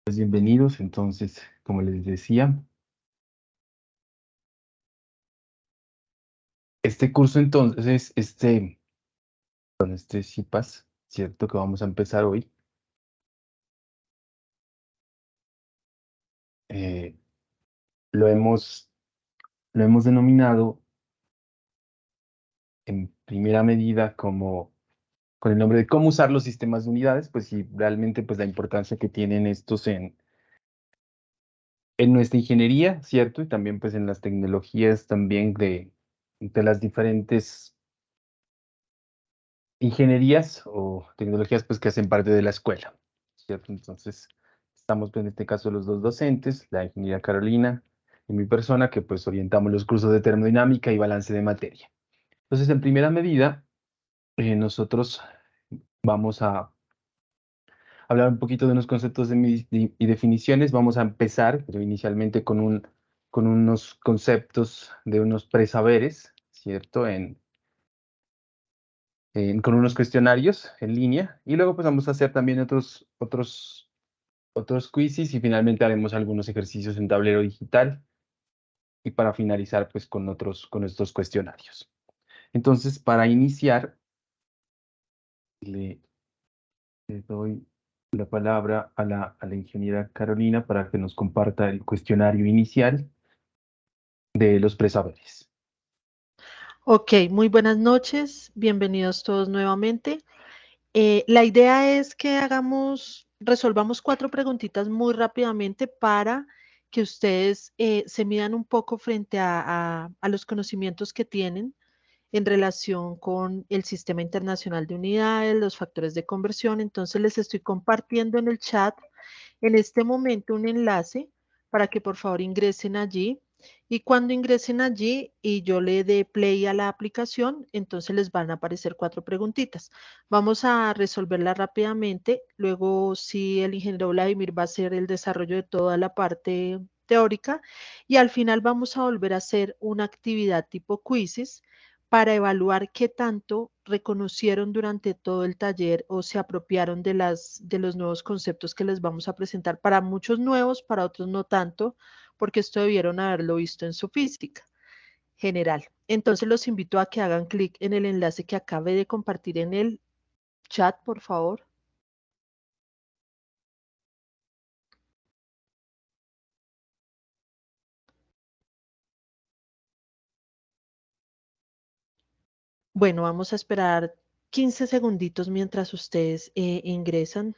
Pues bienvenidos, entonces, como les decía, este curso entonces, con este CIPAS, ¿cierto? Que vamos a empezar hoy, eh, lo hemos, lo hemos denominado en primera medida como, con el nombre de cómo usar los sistemas de unidades, pues y realmente pues la importancia que tienen estos en nuestra ingeniería, ¿cierto? Y también pues en las tecnologías también de las diferentes ingenierías o tecnologías pues que hacen parte de la escuela, ¿cierto? Entonces, estamos pues, en este caso los dos docentes, la ingeniera Carolina y mi persona, que pues orientamos los cursos de termodinámica y balance de materia. Entonces, en primera medida, nosotros vamos a hablar un poquito de unos conceptos y definiciones. Vamos a empezar, pero inicialmente con unos conceptos de unos presaberes, ¿cierto? Con unos cuestionarios en línea y luego pues vamos a hacer también otros quizzes y finalmente haremos algunos ejercicios en tablero digital y para finalizar pues con estos cuestionarios. Entonces, para iniciar, le, le doy la palabra a la ingeniera Carolina para que nos comparta el cuestionario inicial de los presaberes. Ok, muy buenas noches, bienvenidos todos nuevamente. La idea es que resolvamos 4 preguntitas muy rápidamente para que ustedes se midan un poco frente a los conocimientos que tienen en relación con el Sistema Internacional de Unidades, los factores de conversión. Entonces les estoy compartiendo en el chat en este momento un enlace para que por favor ingresen allí. Y cuando ingresen allí y yo le dé play a la aplicación, entonces les van a aparecer 4 preguntitas. Vamos a resolverlas rápidamente. Luego, si el ingeniero Vladimir va a hacer el desarrollo de toda la parte teórica. Y al final vamos a volver a hacer una actividad tipo quizzes para evaluar qué tanto reconocieron durante todo el taller o se apropiaron de los nuevos conceptos que les vamos a presentar. Para muchos nuevos, para otros no tanto, porque esto debieron haberlo visto en su física general. Entonces los invito a que hagan clic en el enlace que acabe de compartir en el chat, por favor. Bueno, vamos a esperar 15 segunditos mientras ustedes ingresan.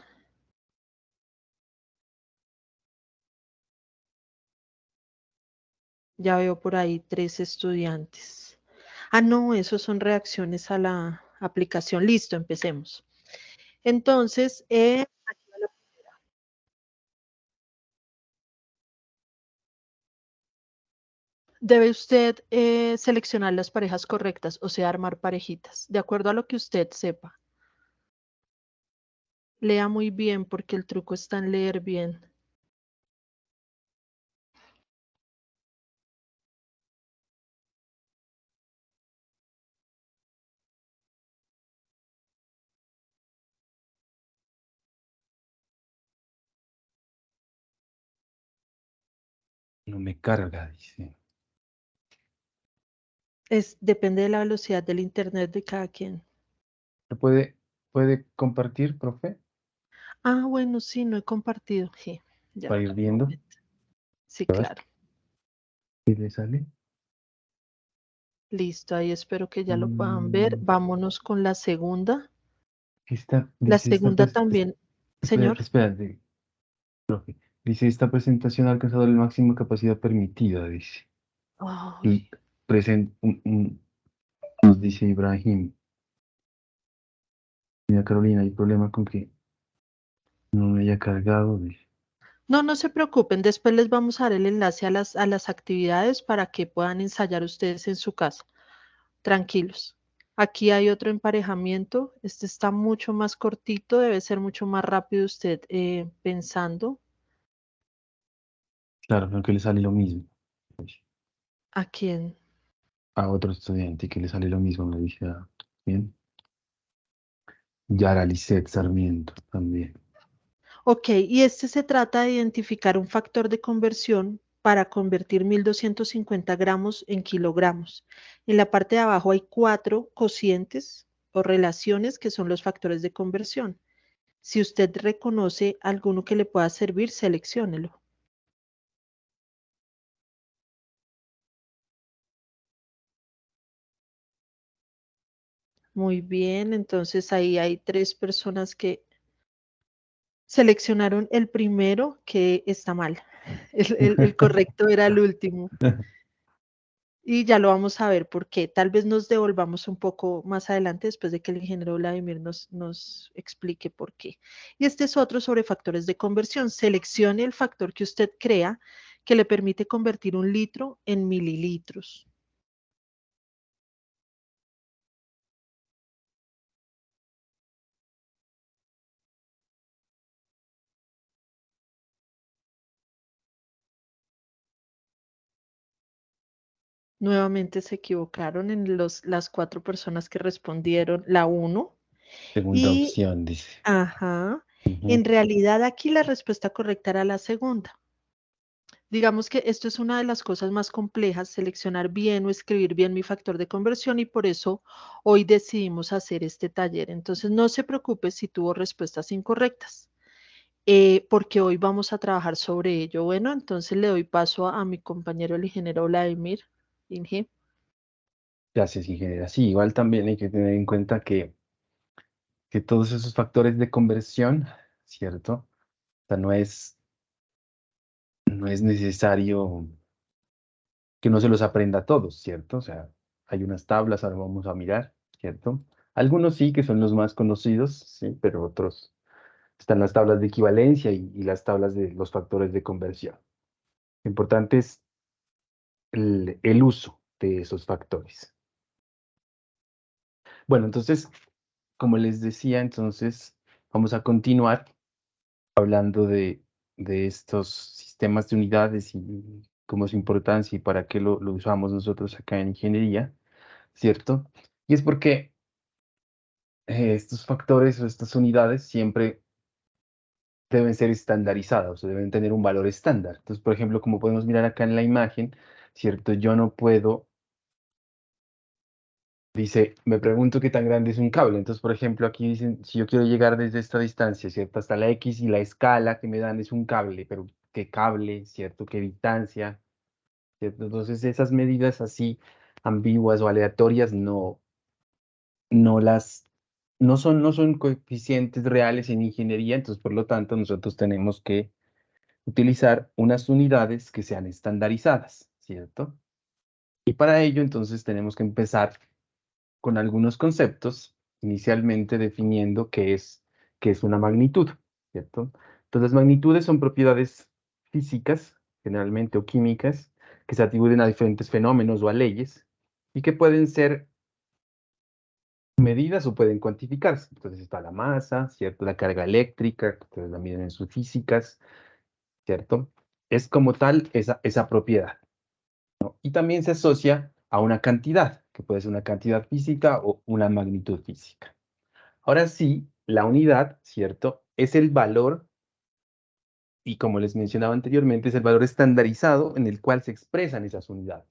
Ya veo por ahí 3 estudiantes. Ah, no, esos son reacciones a la aplicación. Listo, empecemos. Entonces, debe usted seleccionar las parejas correctas, o sea, armar parejitas, de acuerdo a lo que usted sepa. Lea muy bien porque el truco está en leer bien. No me carga, dice. Depende de la velocidad del internet de cada quien. ¿Lo puede compartir, profe? Ah, bueno, sí, no he compartido. Sí, ya, Para ir un viendo. momento. Sí, A ver, claro. ¿qué le sale? Listo, ahí espero que ya lo puedan ver. Mm, Vámonos con la segunda. La dice segunda también, señor. espérate, profe. Dice, esta presentación ha alcanzado la máxima capacidad permitida, dice. Ay, Y nos dice Ibrahim. Mira, Carolina, hay problema con que no me haya cargado, dice. no, no se preocupen, después les vamos a dar el enlace a las actividades para que puedan ensayar ustedes en su casa. Tranquilos. Aquí hay otro emparejamiento. Este está mucho más cortito, debe ser mucho más rápido usted pensando. Claro, pero que le sale lo mismo. ¿A quién? A otro estudiante que le sale lo mismo, me dice. Bien. Yara Lisset Sarmiento también. Ok, y este se trata de identificar un factor de conversión para convertir 1250 gramos en kilogramos. En la parte de abajo hay 4 cocientes o relaciones que son los factores de conversión. Si usted reconoce alguno que le pueda servir, selecciónelo. Muy bien, entonces ahí hay 3 personas que seleccionaron el primero, que está mal. El correcto era el último. Y ya lo vamos a ver por qué. Tal vez nos devolvamos un poco más adelante después de que el ingeniero Vladimir nos explique por qué. Y este es otro sobre factores de conversión. Seleccione el factor que usted crea que le permite convertir 1 litro en mililitros. Nuevamente se equivocaron en las 4 personas que respondieron la uno. Segunda Y, opción, dice. ajá, Ujú. en realidad aquí la respuesta correcta era la segunda. Digamos que esto es una de las cosas más complejas, seleccionar bien o escribir bien mi factor de conversión y por eso hoy decidimos hacer este taller. Entonces no se preocupe si tuvo respuestas incorrectas, porque hoy vamos a trabajar sobre ello. Bueno, entonces le doy paso a mi compañero el ingeniero Vladimir. Inge. Gracias, ingeniera. Sí, igual también hay que tener en cuenta que todos esos factores de conversión, ¿cierto? O sea, no es necesario que no se los aprenda todos, ¿cierto? O sea, hay unas tablas, ahora vamos a mirar, ¿cierto? Algunos sí, que son los más conocidos, sí, pero otros están las tablas de equivalencia y las tablas de los factores de conversión. Lo importante es el uso de esos factores. Bueno, entonces, como les decía, entonces vamos a continuar hablando de estos sistemas de unidades y cómo es su importancia y para qué lo usamos nosotros acá en ingeniería, ¿cierto? Y es porque estos factores o estas unidades siempre deben ser estandarizados o deben tener un valor estándar. Entonces, por ejemplo, como podemos mirar acá en la imagen, ¿cierto? Yo no puedo, dice, me pregunto qué tan grande es un cable. Entonces, por ejemplo, aquí dicen, si yo quiero llegar desde esta distancia, ¿cierto? Hasta la X y la escala que me dan es un cable, pero ¿qué cable, ¿cierto? ¿Qué distancia? ¿Cierto? Entonces, esas medidas así ambiguas o aleatorias no las, no son coeficientes reales en ingeniería, entonces, por lo tanto, nosotros tenemos que utilizar unas unidades que sean estandarizadas, ¿cierto? Y para ello, entonces, tenemos que empezar con algunos conceptos, inicialmente definiendo qué es una magnitud, ¿cierto? Entonces, las magnitudes son propiedades físicas, generalmente, o químicas, que se atribuyen a diferentes fenómenos o a leyes, y que pueden ser medidas o pueden cuantificarse. Entonces está la masa, ¿cierto? La carga eléctrica, que ustedes la miden en sus físicas, ¿cierto? Es como tal esa propiedad, ¿no? Y también se asocia a una cantidad, que puede ser una cantidad física o una magnitud física. Ahora sí, la unidad, ¿cierto? Es el valor, y como les mencionaba anteriormente, es el valor estandarizado en el cual se expresan esas unidades.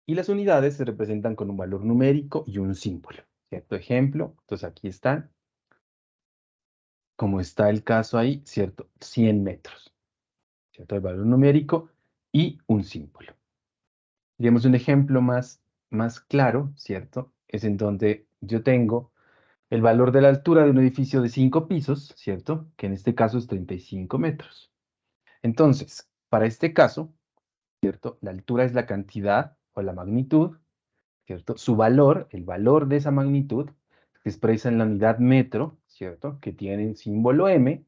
Y las unidades se representan con un valor numérico y un símbolo, ¿cierto? Ejemplo, entonces aquí están, como está el caso ahí, ¿cierto? 100 metros, ¿cierto? El valor numérico y un símbolo. Digamos, un ejemplo más claro, ¿cierto? Es en donde yo tengo el valor de la altura de un edificio de 5 pisos, ¿cierto? Que en este caso es 35 metros. Entonces, para este caso, ¿cierto? La altura es la cantidad o la magnitud, ¿cierto? Su valor, el valor de esa magnitud, se expresa en la unidad metro, ¿cierto? Que tiene el símbolo M,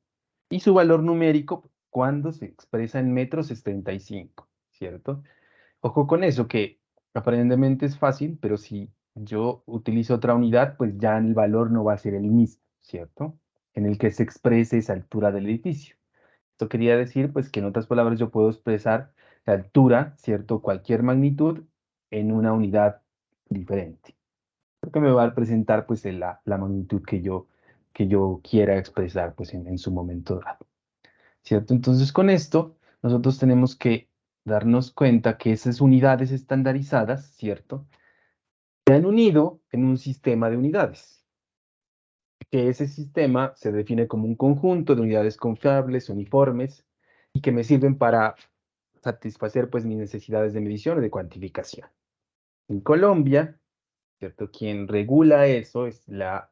y su valor numérico, cuando se expresa en metros, es 35, ¿cierto? Ojo con eso, que aparentemente es fácil, pero si yo utilizo otra unidad, pues ya el valor no va a ser el mismo, ¿cierto? En el que se exprese esa altura del edificio. Esto quería decir, pues, que en otras palabras yo puedo expresar la altura, ¿cierto? Cualquier magnitud en una unidad diferente. Porque me va a presentar, pues, la magnitud que yo que yo quiera expresar pues en su momento dado, ¿cierto? Entonces con esto nosotros tenemos que darnos cuenta que esas unidades estandarizadas, ¿cierto? Se han unido en un sistema de unidades, que ese sistema se define como un conjunto de unidades confiables, uniformes, y que me sirven para satisfacer pues mis necesidades de medición o de cuantificación. En Colombia, ¿cierto? Quien regula eso es la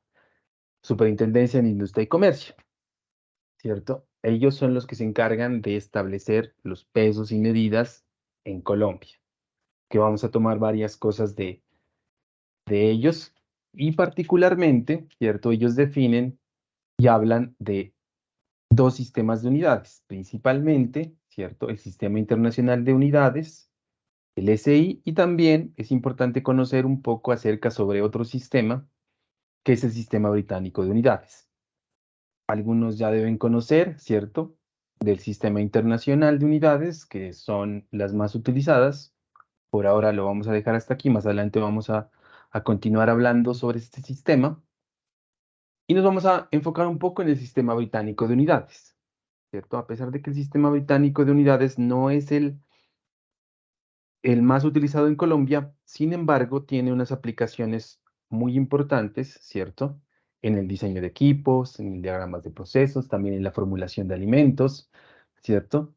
Superintendencia de Industria y Comercio, ¿cierto? Ellos son los que se encargan de establecer los pesos y medidas en Colombia, que vamos a tomar varias cosas de ellos, y particularmente, ¿cierto? Ellos definen y hablan de dos sistemas de unidades, principalmente, ¿cierto? El Sistema Internacional de Unidades, el SI, y también es importante conocer un poco acerca sobre otro sistema, que es el Sistema Británico de Unidades. Algunos ya deben conocer, ¿cierto? Del Sistema Internacional de Unidades, que son las más utilizadas. Por ahora lo vamos a dejar hasta aquí, más adelante vamos a continuar hablando sobre este sistema. Y nos vamos a enfocar un poco en el Sistema Británico de Unidades, ¿cierto? A pesar de que el Sistema Británico de Unidades no es el más utilizado en Colombia, sin embargo, tiene unas aplicaciones muy importantes, ¿cierto? En el diseño de equipos, en diagramas de procesos, también en la formulación de alimentos, ¿cierto?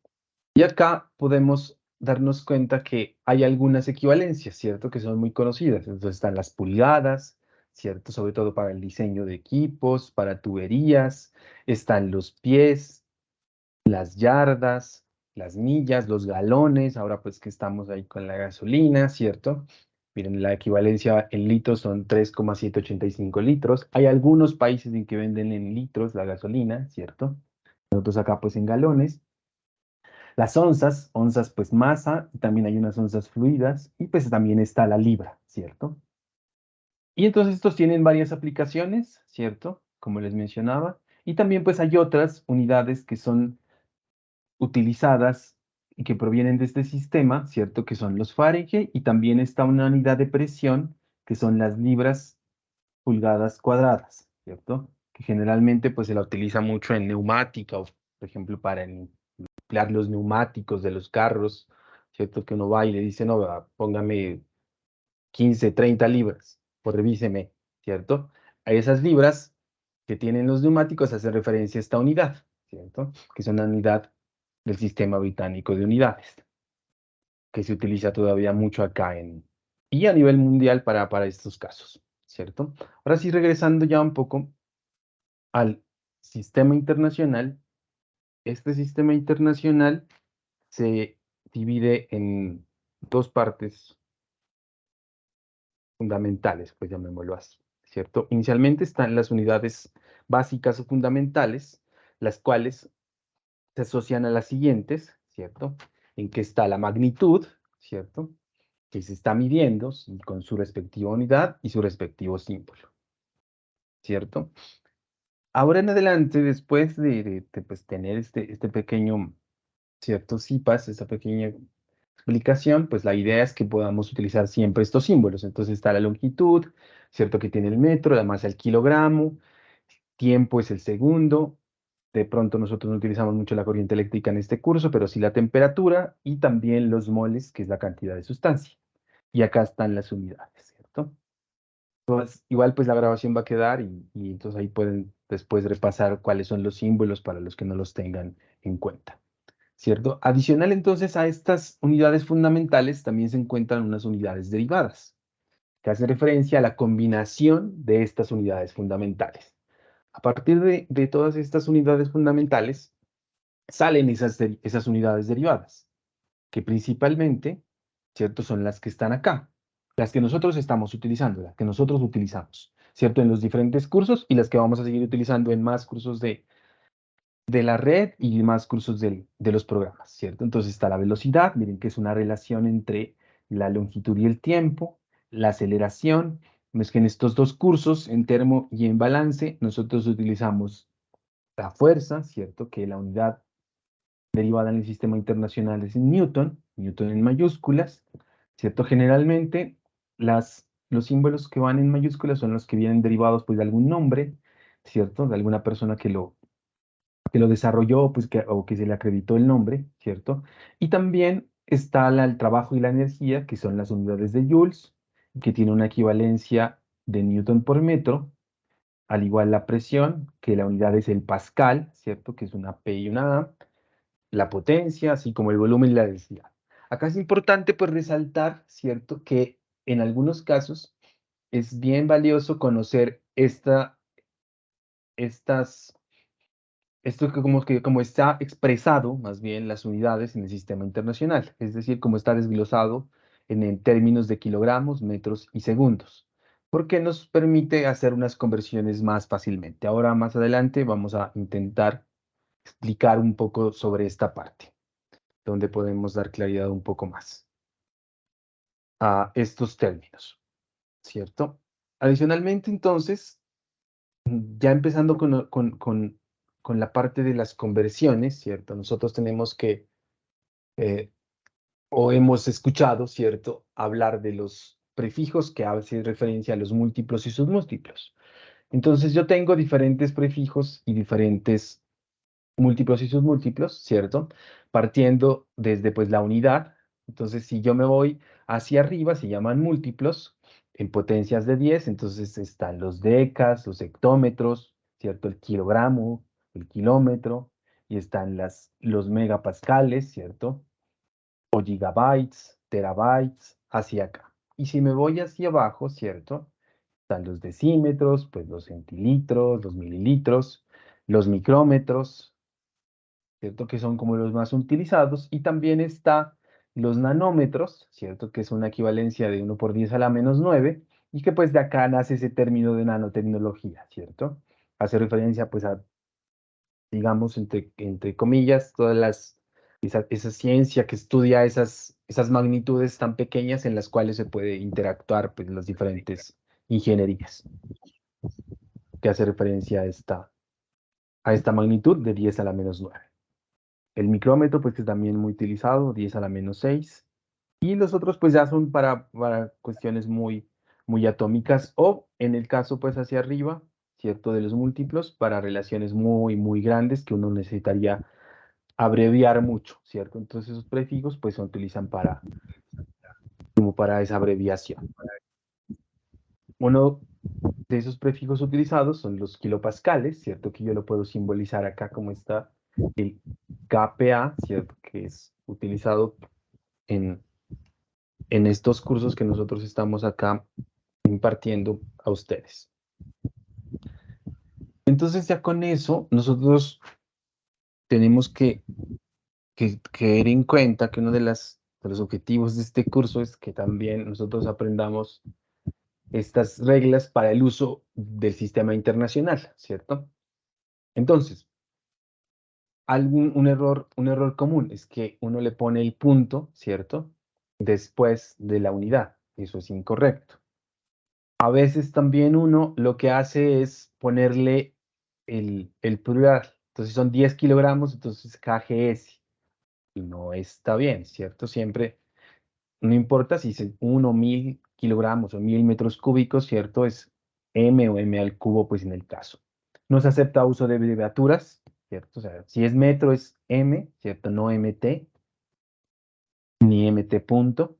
Y acá podemos darnos cuenta que hay algunas equivalencias, ¿cierto? Que son muy conocidas. Entonces están las pulgadas, ¿cierto? Sobre todo para el diseño de equipos, para tuberías, están los pies, las yardas, las millas, los galones, ahora pues que estamos ahí con la gasolina, ¿cierto? Miren, la equivalencia en litros son 3,785 litros. Hay algunos países en que venden en litros la gasolina, ¿cierto? Nosotros acá pues en galones. Las onzas, onzas pues masa, también hay unas onzas fluidas, y pues también está la libra, ¿cierto? Y entonces estos tienen varias aplicaciones, ¿cierto? Como les mencionaba. Y también pues hay otras unidades que son utilizadas y que provienen de este sistema, ¿cierto? Que son los Fahrenheit, y también está una unidad de presión, que son las libras pulgadas cuadradas, ¿cierto? Que generalmente pues se la utiliza mucho en neumática, o por ejemplo para emplear los neumáticos de los carros, ¿cierto? Que uno va y le dice, no, póngame 15, 30 libras, o revíseme, ¿cierto? A esas libras que tienen los neumáticos hace referencia a esta unidad, ¿cierto? Que es una unidad del sistema británico de unidades, que se utiliza todavía mucho acá y a nivel mundial para estos casos, ¿cierto? Ahora sí, regresando ya un poco al sistema internacional, este sistema internacional se divide en dos partes fundamentales, pues llamémoslo así, ¿cierto? Inicialmente están las unidades básicas o fundamentales, las cuales se asocian a las siguientes, ¿cierto? En que está la magnitud, ¿cierto? Que se está midiendo con su respectiva unidad y su respectivo símbolo, ¿cierto? Ahora en adelante, después de, pues, tener este pequeño, ¿cierto? CIPAS, esta pequeña explicación, pues la idea es que podamos utilizar siempre estos símbolos. Entonces está la longitud, ¿cierto? Que tiene el metro, la masa el kilogramo, tiempo es el segundo. De pronto nosotros no utilizamos mucho la corriente eléctrica en este curso, pero sí la temperatura y también los moles, que es la cantidad de sustancia. Y acá están las unidades, ¿cierto? Entonces, igual pues la grabación va a quedar, y entonces ahí pueden después repasar cuáles son los símbolos para los que no los tengan en cuenta, ¿cierto? Adicional entonces a estas unidades fundamentales también se encuentran unas unidades derivadas, que hacen referencia a la combinación de estas unidades fundamentales. A partir de todas estas unidades fundamentales salen esas unidades derivadas, que principalmente, ¿cierto? Son las que están acá, las que nosotros estamos utilizando, las que nosotros utilizamos, ¿cierto? En los diferentes cursos, y las que vamos a seguir utilizando en más cursos de la red y más cursos de los programas, ¿cierto? Entonces está la velocidad, miren que es una relación entre la longitud y el tiempo, la aceleración. Es que en estos dos cursos, en termo y en balance, nosotros utilizamos la fuerza, ¿cierto? Que la unidad derivada en el sistema internacional es en Newton, Newton en mayúsculas, ¿cierto? Generalmente los símbolos que van en mayúsculas son los que vienen derivados pues, de algún nombre. ¿cierto? De alguna persona que lo desarrolló, pues o que se le acreditó el nombre, ¿cierto? Y también está el trabajo y la energía, que son las unidades de joules, que tiene una equivalencia de newton por metro, al igual la presión, que la unidad es el pascal, ¿cierto? Que es una P y una A, la potencia, así como el volumen y la densidad. Acá es importante pues resaltar, ¿cierto? Que en algunos casos es bien valioso conocer estas esto como está expresado, más bien, las unidades en el sistema internacional, es decir, como está desglosado en términos de kilogramos, metros y segundos, porque nos permite hacer unas conversiones más fácilmente. Ahora, más adelante, vamos a intentar explicar un poco sobre esta parte, donde podemos dar claridad un poco más a estos términos, ¿cierto? Adicionalmente, entonces, ya empezando con la parte de las conversiones, ¿cierto? Nosotros tenemos que, eh, o hemos escuchado, ¿cierto?, hablar de los prefijos que hacen referencia a los múltiplos y submúltiplos. Entonces yo tengo diferentes prefijos y diferentes múltiplos y submúltiplos, ¿cierto? Partiendo desde pues la unidad. Entonces, si yo me voy hacia arriba, se llaman múltiplos en potencias de 10. Entonces están los decas, los hectómetros, ¿cierto? El kilogramo, el kilómetro, y están los megapascales, ¿cierto? O gigabytes, terabytes, hacia acá. Y si me voy hacia abajo, ¿cierto? Están los decímetros, pues los centilitros, los mililitros, los micrómetros, ¿cierto? Que son como los más utilizados. Y también está los nanómetros, ¿cierto? Que es una equivalencia de 1 por 10 a la menos 9, y que pues de acá nace ese término de nanotecnología, ¿cierto? Hace referencia pues a, digamos, entre comillas, esa ciencia que estudia esas magnitudes tan pequeñas en las cuales se puede interactuar pues las diferentes ingenierías, que hace referencia a esta magnitud de 10 a la menos 9. El micrómetro, pues que es también muy utilizado, 10 a la menos 6. Y los otros, pues ya son para cuestiones muy, muy atómicas o, en el caso, pues hacia arriba, ¿cierto? De los múltiplos, para relaciones muy, muy grandes que uno necesitaría abreviar mucho, ¿cierto? Entonces esos prefijos, pues se utilizan como para esa abreviación. Uno de esos prefijos utilizados son los kilopascales, ¿cierto? Que yo lo puedo simbolizar acá como está el kPa, ¿cierto? Que es utilizado en, en estos cursos que nosotros estamos acá impartiendo a ustedes. Entonces ya con eso nosotros tenemos que tener en cuenta que uno de los objetivos de este curso es que también nosotros aprendamos estas reglas para el uso del sistema internacional, ¿cierto? Entonces, un error común es que uno le pone el punto, ¿cierto? Después de la unidad. Eso es incorrecto. A veces también uno lo que hace es ponerle el plural. Entonces son 10 kilogramos, entonces kgs. Y no está bien, ¿cierto? Siempre, no importa si es 1.000 kilogramos o 1.000 metros cúbicos, ¿cierto? Es m o m al cubo, pues en el caso. No se acepta uso de abreviaturas, ¿cierto? O sea, si es metro es m, ¿cierto? No mt, ni mt punto,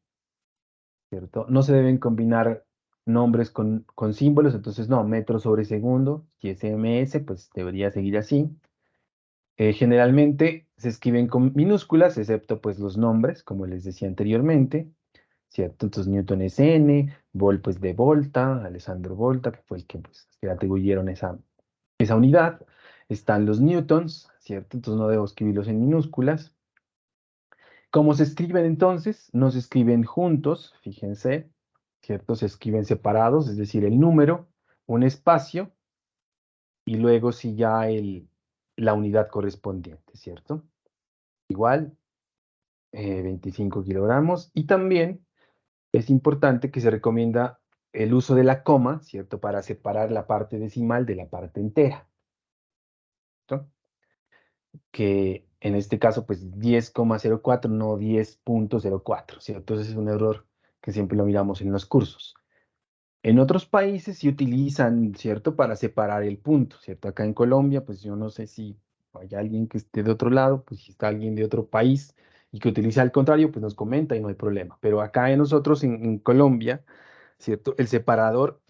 ¿cierto? No se deben combinar nombres con símbolos, entonces no, metro sobre segundo, si es ms, pues debería seguir así. Generalmente se escriben con minúsculas, excepto pues los nombres, como les decía anteriormente, ¿cierto? Entonces Newton es N, Volt pues de Volta, Alessandro Volta, que fue el que pues le atribuyeron esa unidad. Están los newtons, ¿cierto? Entonces no debo escribirlos en minúsculas. ¿Cómo se escriben entonces? No se escriben juntos, fíjense, ¿cierto? Se escriben separados, es decir, el número, un espacio, y luego sí ya la unidad correspondiente, ¿cierto? Igual, 25 kilogramos. Y también es importante que se recomienda el uso de la coma, ¿cierto? Para separar la parte decimal de la parte entera, ¿cierto? Que en este caso, pues 10,04, no 10,04, ¿cierto? Entonces es un error que siempre lo miramos en los cursos. En otros países sí utilizan, ¿cierto? Para separar el punto, ¿cierto? Acá en Colombia, pues yo no sé si hay alguien que esté de otro lado, pues si está alguien de otro país y que utiliza al contrario, pues nos comenta y no hay problema. Pero acá en nosotros en Colombia, ¿cierto? El separador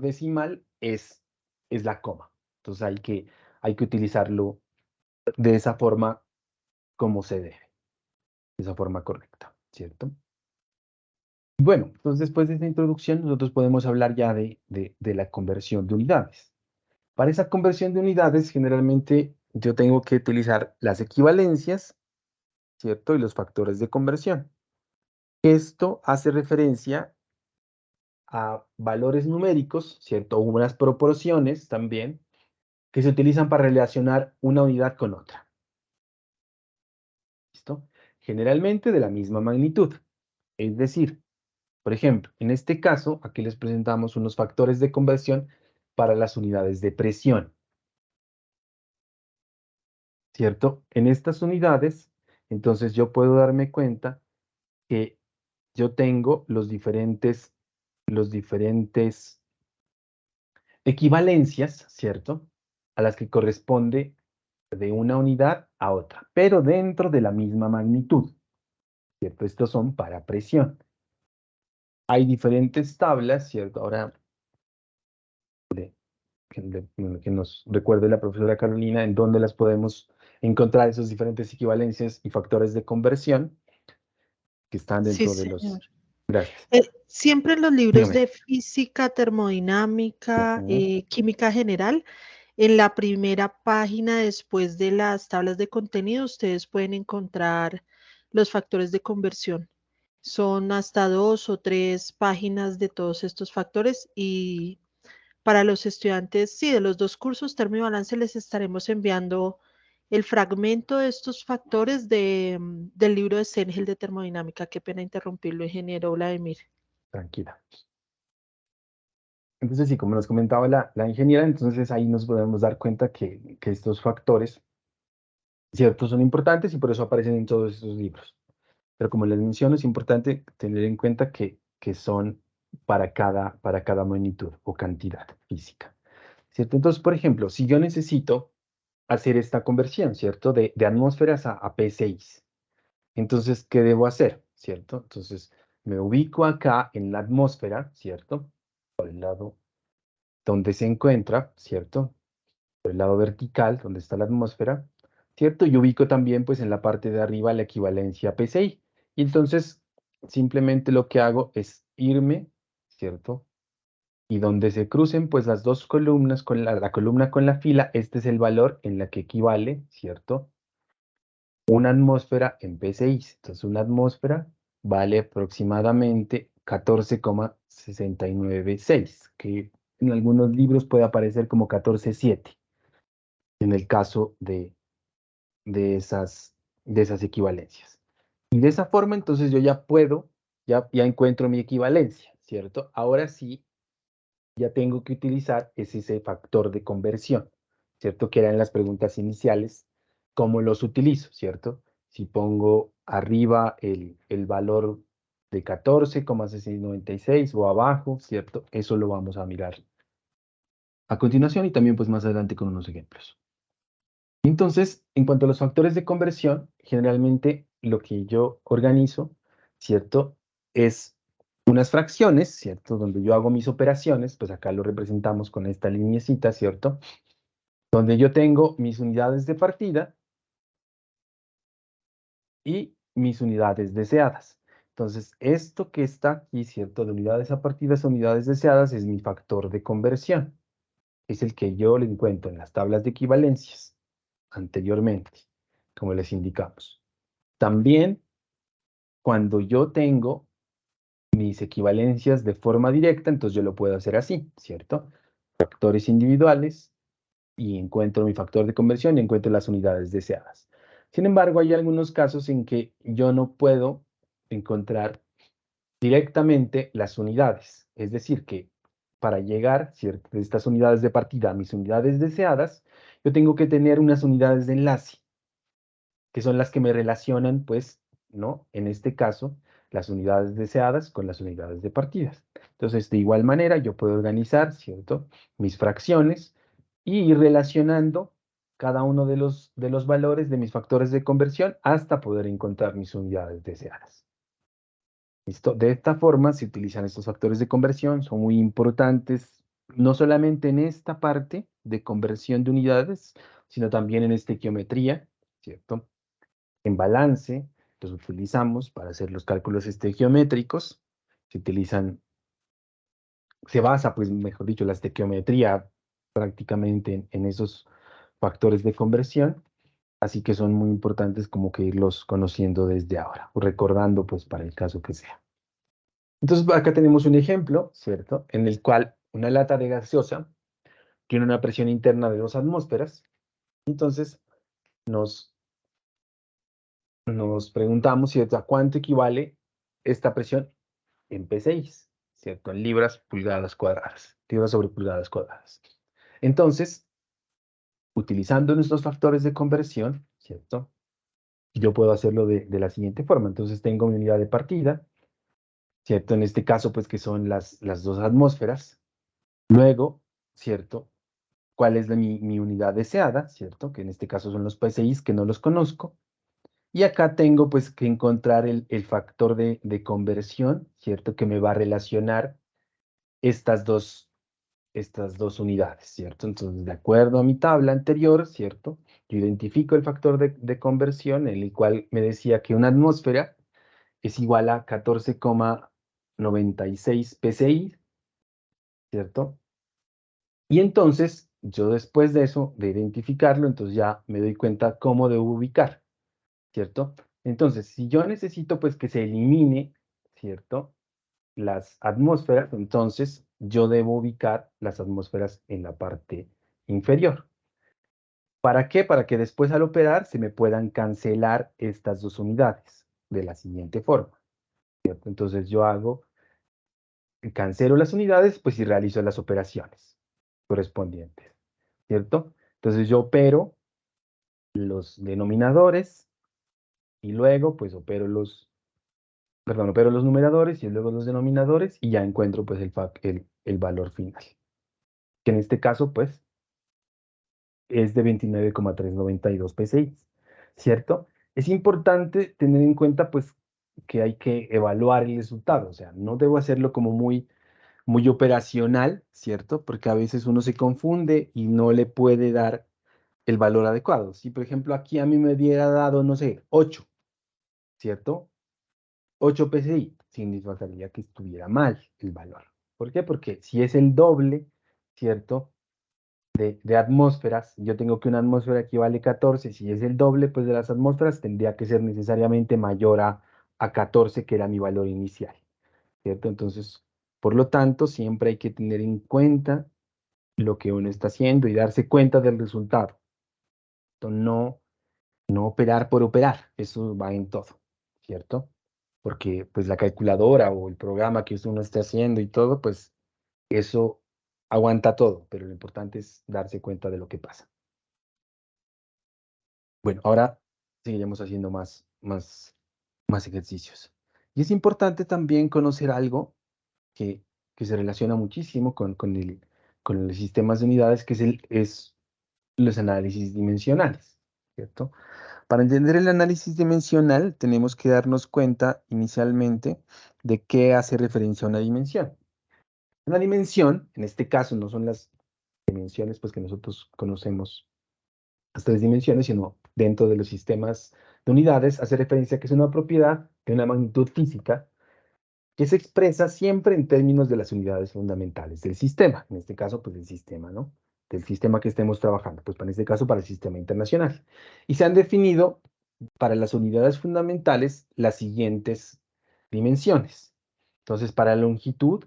decimal es la coma. Entonces hay que utilizarlo de esa forma como se debe, de esa forma correcta, ¿cierto? Bueno, entonces después de esta introducción, nosotros podemos hablar ya de la conversión de unidades. Para esa conversión de unidades, generalmente yo tengo que utilizar las equivalencias, ¿cierto? Y los factores de conversión. Esto hace referencia a valores numéricos, ¿cierto? O unas proporciones también, que se utilizan para relacionar una unidad con otra. ¿Listo? Generalmente de la misma magnitud. Es decir, por ejemplo, en este caso, aquí les presentamos unos factores de conversión para las unidades de presión, ¿cierto? En estas unidades, entonces yo puedo darme cuenta que yo tengo los diferentes equivalencias, ¿cierto? A las que corresponde de una unidad a otra, pero dentro de la misma magnitud, ¿cierto? Estos son para presión. Hay diferentes tablas, ¿cierto? Ahora que nos recuerde la profesora Carolina en dónde las podemos encontrar esos diferentes equivalencias y factores de conversión que están Sí, dentro de señor. los... Gracias. Siempre en los libros Dígame. de física, termodinámica, Ujú. química general, en la primera página, después de las tablas de contenido, ustedes pueden encontrar los factores de conversión. Son hasta 2 o 3 páginas de todos estos factores y para los estudiantes, sí, de los 2 cursos, término y balance, les estaremos enviando el fragmento de estos factores del libro de Sengel de termodinámica. Qué pena interrumpirlo, ingeniero Vladimir. Tranquila. Entonces, sí, como nos comentaba la ingeniera, entonces ahí nos podemos dar cuenta que estos factores, ciertos, son importantes y por eso aparecen en todos estos libros. Pero como les menciono, es importante tener en cuenta que son para cada magnitud o cantidad física, ¿cierto? Entonces, por ejemplo, si yo necesito hacer esta conversión, ¿cierto? De atmósferas a P6, entonces, ¿qué debo hacer? ¿Cierto? Entonces, me ubico acá en la atmósfera, ¿cierto? Por el lado donde se encuentra, ¿cierto? Por el lado vertical, donde está la atmósfera, ¿cierto? Y ubico también, pues, en la parte de arriba la equivalencia PCI. Y entonces, simplemente lo que hago es irme, ¿cierto? Y donde se crucen, pues, las dos columnas, con la columna con la fila, este es el valor en la que equivale, ¿cierto? Una atmósfera en PCI. Entonces, una atmósfera vale aproximadamente 14,696, que en algunos libros puede aparecer como 14,7 en el caso de esas equivalencias. Y de esa forma, entonces yo ya puedo, ya encuentro mi equivalencia, ¿cierto? Ahora sí, ya tengo que utilizar ese factor de conversión, ¿cierto? Que eran las preguntas iniciales, ¿cómo los utilizo, ¿cierto? Si pongo arriba el valor de 14,696 o abajo, ¿cierto? Eso lo vamos a mirar a continuación y también pues más adelante con unos ejemplos. Entonces, en cuanto a los factores de conversión, generalmente lo que yo organizo, ¿cierto? Es unas fracciones, ¿cierto? Donde yo hago mis operaciones, pues acá lo representamos con esta lineecita, ¿cierto? Donde yo tengo mis unidades de partida y mis unidades deseadas. Entonces, esto que está aquí, ¿cierto? De unidades a partidas a unidades deseadas es mi factor de conversión. Es el que yo le encuentro en las tablas de equivalencias anteriormente, como les indicamos. También cuando yo tengo mis equivalencias de forma directa, entonces yo lo puedo hacer así, ¿cierto? Factores individuales y encuentro mi factor de conversión y encuentro las unidades deseadas. Sin embargo, hay algunos casos en que yo no puedo encontrar directamente las unidades. Es decir, que para llegar, ¿cierto?, de estas unidades de partida a mis unidades deseadas, yo tengo que tener unas unidades de enlace, que son las que me relacionan, pues, ¿no? En este caso, las unidades deseadas con las unidades de partidas. Entonces, de igual manera, yo puedo organizar, ¿cierto?, mis fracciones y ir relacionando cada uno de los valores de mis factores de conversión hasta poder encontrar mis unidades deseadas. ¿Listo? De esta forma se utilizan estos factores de conversión, son muy importantes, no solamente en esta parte de conversión de unidades, sino también en estequiometría, ¿cierto? En balance, los utilizamos para hacer los cálculos estequiométricos, se utilizan, se basa, pues, mejor dicho, la estequiometría prácticamente en esos factores de conversión, así que son muy importantes como que irlos conociendo desde ahora, o recordando, pues, para el caso que sea. Entonces, acá tenemos un ejemplo, ¿cierto?, en el cual una lata de gaseosa tiene una presión interna de 2 atmósferas. Entonces, nos preguntamos, ¿cierto?, a cuánto equivale esta presión en P6, ¿cierto?, en libras pulgadas cuadradas, libras sobre pulgadas cuadradas. Entonces, utilizando nuestros factores de conversión, ¿cierto?, yo puedo hacerlo de la siguiente forma. Entonces, tengo mi unidad de partida, ¿cierto? En este caso, pues, que son las 2 atmósferas. Luego, ¿cierto?, cuál es mi unidad deseada, ¿cierto?, que en este caso son los PSIs, que no los conozco. Y acá tengo, pues, que encontrar el factor de conversión, ¿cierto?, que me va a relacionar estas dos unidades, ¿cierto? Entonces, de acuerdo a mi tabla anterior, ¿cierto?, yo identifico el factor de conversión, el cual me decía que una atmósfera es igual a 14,96 PSI, ¿cierto? Y entonces, yo después de eso, de identificarlo, entonces ya me doy cuenta cómo debo ubicar, ¿cierto? Entonces, si yo necesito, pues, que se elimine, ¿cierto?, las atmósferas, entonces yo debo ubicar las atmósferas en la parte inferior. ¿Para qué? Para que después al operar se me puedan cancelar estas dos unidades de la siguiente forma, ¿cierto? Entonces yo cancelo las unidades, pues, y realizo las operaciones correspondientes, ¿cierto? Entonces yo opero los denominadores y luego, pues, opero los numeradores y luego los denominadores y ya encuentro, pues, el valor final, que en este caso, pues, es de 29,392 PSI, ¿cierto? Es importante tener en cuenta, pues, que hay que evaluar el resultado, o sea, no debo hacerlo como muy operacional, ¿cierto? Porque a veces uno se confunde y no le puede dar el valor adecuado. Si, por ejemplo, aquí a mí me hubiera dado, no sé, 8, ¿cierto? 8 PSI, significaría que estuviera mal el valor. ¿Por qué? Porque si es el doble, ¿cierto?, de atmósferas, yo tengo que una atmósfera equivale a 14, si es el doble, pues, de las atmósferas, tendría que ser necesariamente mayor a 14, que era mi valor inicial, ¿cierto? Entonces, por lo tanto, siempre hay que tener en cuenta lo que uno está haciendo y darse cuenta del resultado. No, no operar por operar, eso va en todo, ¿cierto? Porque, pues, la calculadora o el programa que uno esté haciendo y todo, pues, eso aguanta todo, pero lo importante es darse cuenta de lo que pasa. Bueno, ahora seguiremos haciendo más ejercicios. Y es importante también conocer algo que, que se relaciona muchísimo con los sistemas de unidades, que es los análisis dimensionales, ¿cierto? Para entender el análisis dimensional, tenemos que darnos cuenta inicialmente de qué hace referencia a una dimensión. Una dimensión, en este caso, no son las dimensiones, pues, que nosotros conocemos, las 3 dimensiones, sino dentro de los sistemas de unidades, hace referencia a que es una propiedad de una magnitud física que se expresa siempre en términos de las unidades fundamentales del sistema, en este caso, pues, del sistema, ¿no? Del sistema que estemos trabajando, pues, en este caso, para el sistema internacional. Y se han definido para las unidades fundamentales las siguientes dimensiones. Entonces, para la longitud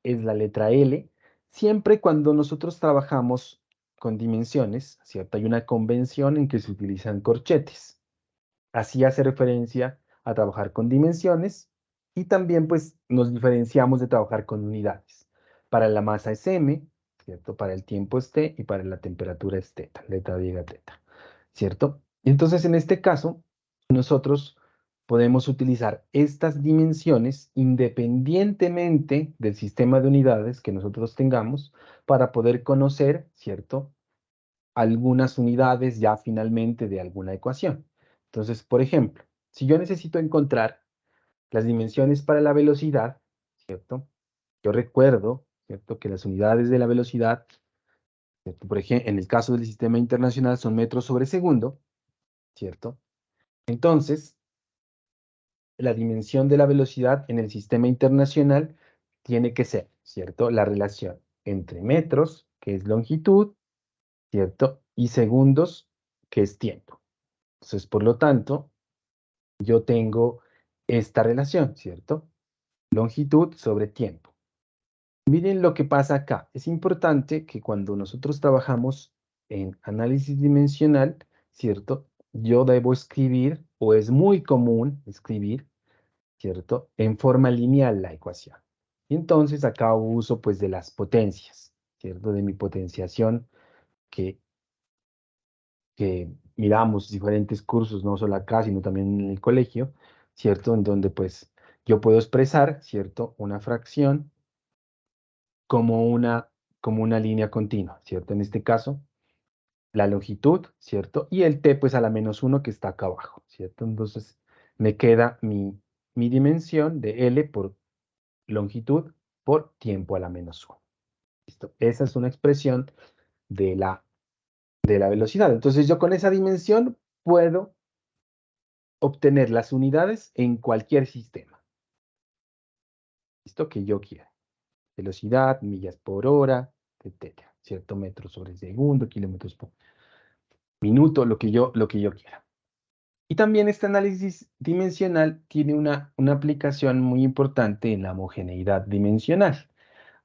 es la letra L, siempre cuando nosotros trabajamos con dimensiones, ¿cierto? Hay una convención en que se utilizan corchetes. Así hace referencia a trabajar con dimensiones y también, pues, nos diferenciamos de trabajar con unidades. Para la masa es m, ¿cierto? Para el tiempo es t y para la temperatura es θ, letra griega θ, ¿cierto? Y entonces, en este caso, nosotros podemos utilizar estas dimensiones independientemente del sistema de unidades que nosotros tengamos para poder conocer, ¿cierto?, algunas unidades ya finalmente de alguna ecuación. Entonces, por ejemplo, si yo necesito encontrar las dimensiones para la velocidad, ¿cierto? Yo recuerdo, ¿cierto?, que las unidades de la velocidad, ¿cierto?, por ejemplo, en el caso del sistema internacional son metros sobre segundo, ¿cierto? Entonces, la dimensión de la velocidad en el sistema internacional tiene que ser, ¿cierto?, la relación entre metros, que es longitud, ¿cierto?, y segundos, que es tiempo. Entonces, por lo tanto, yo tengo esta relación, ¿cierto? Longitud sobre tiempo. Miren lo que pasa acá. Es importante que cuando nosotros trabajamos en análisis dimensional, ¿cierto? Yo debo escribir, o es muy común escribir, ¿cierto?, en forma lineal la ecuación. Y entonces acá hago uso pues de las potencias, ¿cierto?, de mi potenciación que miramos diferentes cursos, no solo acá, sino también en el colegio, ¿cierto? En donde pues yo puedo expresar, ¿cierto?, una fracción como una línea continua, ¿cierto? En este caso, la longitud, ¿cierto? Y el t pues a la -1 que está acá abajo, ¿cierto? Entonces me queda mi dimensión de L por longitud por tiempo a la -1. ¿Listo? Esa es una expresión de la velocidad. Entonces yo con esa dimensión puedo obtener las unidades en cualquier sistema. ¿Listo? Que yo quiera. Velocidad, millas por hora, etcétera. ¿Cierto? Metros sobre segundo, kilómetros por minuto, lo que yo quiera. Y también este análisis dimensional tiene una aplicación muy importante en la homogeneidad dimensional.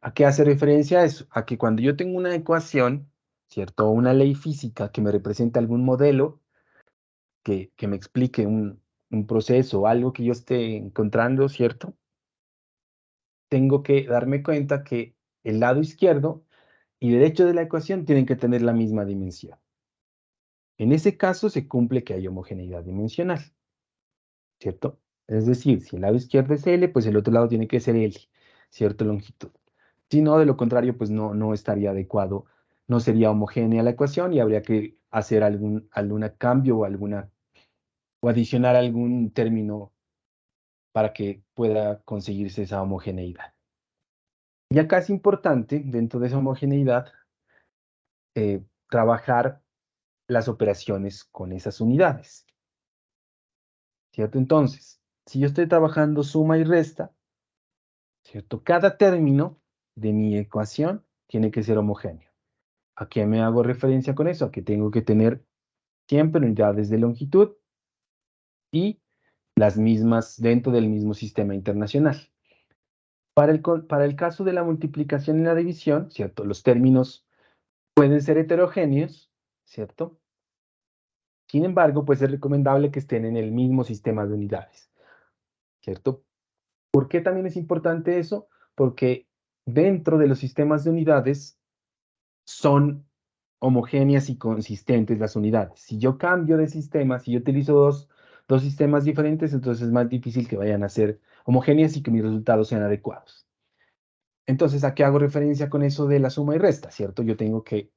¿A qué hace referencia eso? A que cuando yo tengo una ecuación, ¿cierto?, o una ley física que me representa algún modelo, que me explique un proceso o algo que yo esté encontrando, ¿cierto?, tengo que darme cuenta que el lado izquierdo y derecho de la ecuación tienen que tener la misma dimensión. En ese caso se cumple que hay homogeneidad dimensional, ¿cierto? Es decir, si el lado izquierdo es L, pues el otro lado tiene que ser L, ¿cierto? Longitud. Si no, de lo contrario, pues no estaría adecuado, no sería homogénea la ecuación y habría que hacer algún cambio o adicionar algún término para que pueda conseguirse esa homogeneidad. Y acá es importante, dentro de esa homogeneidad, trabajar las operaciones con esas unidades, ¿cierto? Entonces, si yo estoy trabajando suma y resta, ¿cierto?, cada término de mi ecuación tiene que ser homogéneo. ¿A qué me hago referencia con eso? A que tengo que tener siempre unidades de longitud y las mismas dentro del mismo sistema internacional. Para el caso de la multiplicación y la división, ¿cierto?, los términos pueden ser heterogéneos, ¿cierto? Sin embargo, pues es recomendable que estén en el mismo sistema de unidades, ¿cierto? ¿Por qué también es importante eso? Porque dentro de los sistemas de unidades son homogéneas y consistentes las unidades. Si yo cambio de sistema, si yo utilizo dos sistemas diferentes, entonces es más difícil que vayan a ser homogéneas y que mis resultados sean adecuados. Entonces, ¿a qué hago referencia con eso de la suma y resta? ¿Cierto? Yo tengo que,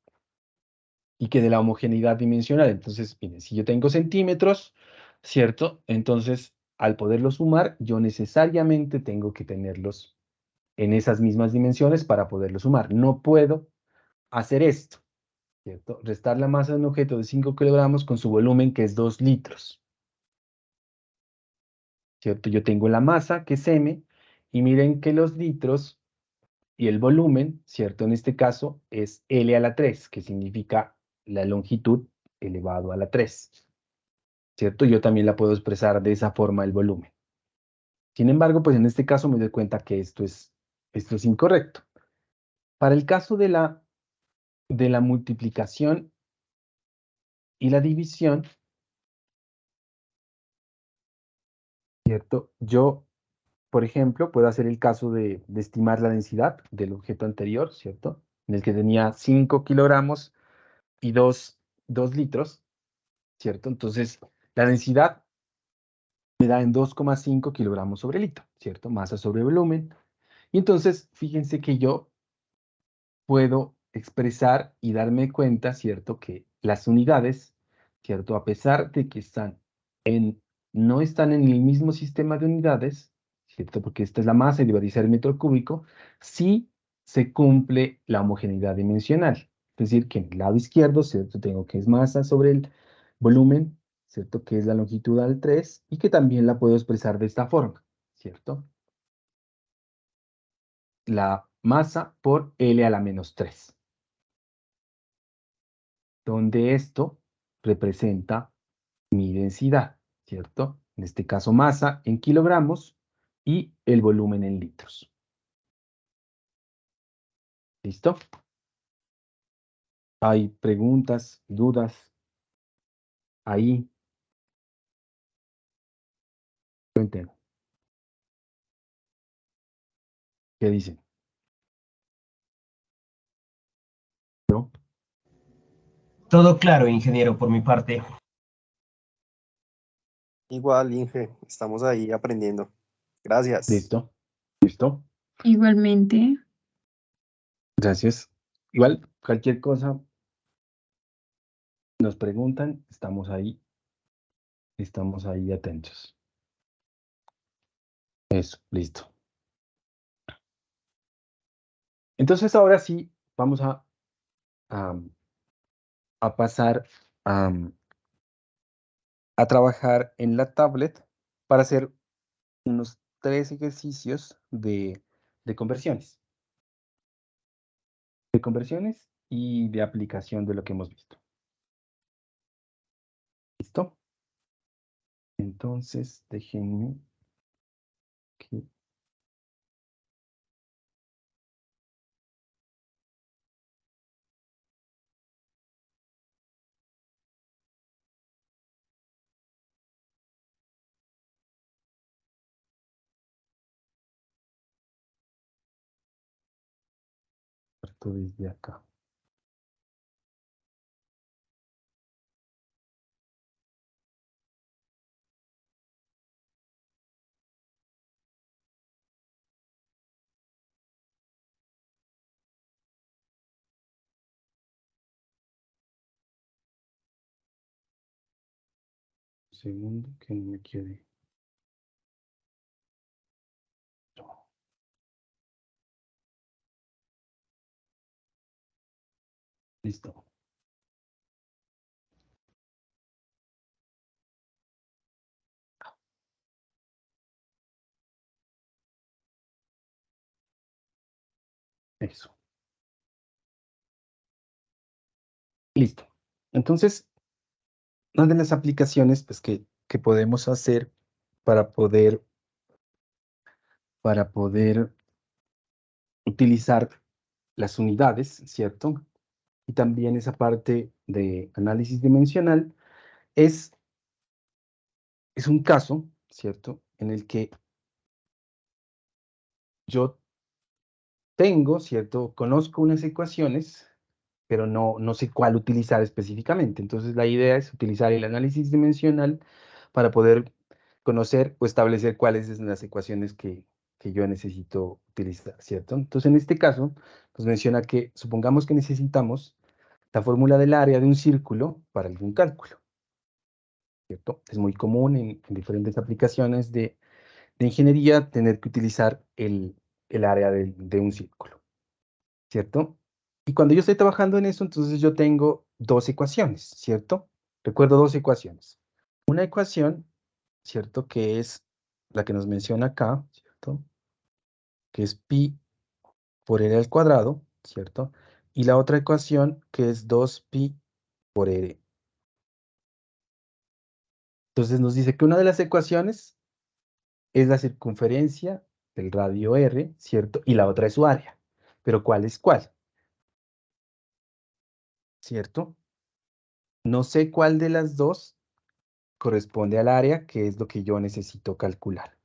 y que de la homogeneidad dimensional. Entonces, miren, si yo tengo centímetros, ¿cierto? Entonces, al poderlos sumar, yo necesariamente tengo que tenerlos en esas mismas dimensiones para poderlos sumar. No puedo hacer esto, ¿cierto? Restar la masa de un objeto de 5 kilogramos con su volumen, que es 2 litros, ¿cierto? Yo tengo la masa, que es m, y miren que los litros y el volumen, ¿cierto? En este caso es L a la 3, que significa la longitud elevado a la 3, ¿cierto? Yo también la puedo expresar de esa forma, el volumen. Sin embargo, pues en este caso me doy cuenta que esto es incorrecto. Para el caso de la multiplicación y la división, ¿cierto? Yo, por ejemplo, puedo hacer el caso de estimar la densidad del objeto anterior, ¿cierto? En el que tenía 5 kilogramos y 2 litros, ¿cierto? Entonces, la densidad me da en 2,5 kilogramos sobre litro, ¿cierto? Masa sobre volumen. Y entonces, fíjense que yo puedo expresar y darme cuenta, ¿cierto? Que las unidades, ¿cierto? A pesar de que no están en el mismo sistema de unidades, ¿cierto? Porque esta es la masa y debería ser el metro cúbico, sí se cumple la homogeneidad dimensional. Es decir, que en el lado izquierdo, ¿cierto? Tengo que es masa sobre el volumen, ¿cierto? Que es la longitud al 3 y que también la puedo expresar de esta forma, ¿cierto? La masa por L a la menos 3, donde esto representa mi densidad, ¿cierto? En este caso, masa en kilogramos y el volumen en litros. ¿Listo? ¿Hay preguntas, dudas? Ahí, cuéntenme. ¿Qué dicen? ¿No? Todo claro, ingeniero, por mi parte. Igual, Inge, estamos ahí aprendiendo. Gracias. ¿Listo? ¿Listo? Igualmente, Gracias. Igual, cualquier cosa, nos preguntan, estamos ahí atentos. Eso, listo. Entonces, ahora sí, vamos a, a pasar a trabajar en la tablet para hacer unos 3 ejercicios de conversiones. De conversiones y de aplicación de lo que hemos visto. ¿Listo? Entonces, déjenme que... Parto desde acá. Un segundo, que no me quede. Listo. Eso. Listo. Entonces, una de las aplicaciones pues, que podemos hacer para poder utilizar las unidades, ¿cierto? Y también esa parte de análisis dimensional es un caso, ¿cierto? En el que yo tengo, ¿cierto? Conozco unas ecuaciones, pero no sé cuál utilizar específicamente. Entonces, la idea es utilizar el análisis dimensional para poder conocer o establecer cuáles son las ecuaciones que yo necesito utilizar, ¿cierto? Entonces, en este caso, nos menciona que supongamos que necesitamos la fórmula del área de un círculo para algún cálculo, ¿cierto? Es muy común en diferentes aplicaciones de ingeniería tener que utilizar el área de un círculo, ¿cierto? Y cuando yo estoy trabajando en eso, entonces yo tengo dos ecuaciones, ¿cierto? Recuerdo dos ecuaciones. Una ecuación, ¿cierto? Que es la que nos menciona acá, ¿cierto? Que es pi por r al cuadrado, ¿cierto? Y la otra ecuación que es 2pi por r. Entonces nos dice que una de las ecuaciones es la circunferencia del radio r, ¿cierto? Y la otra es su área. Pero ¿cuál es cuál? ¿Cierto? No sé cuál de las dos corresponde al área, que es lo que yo necesito calcular.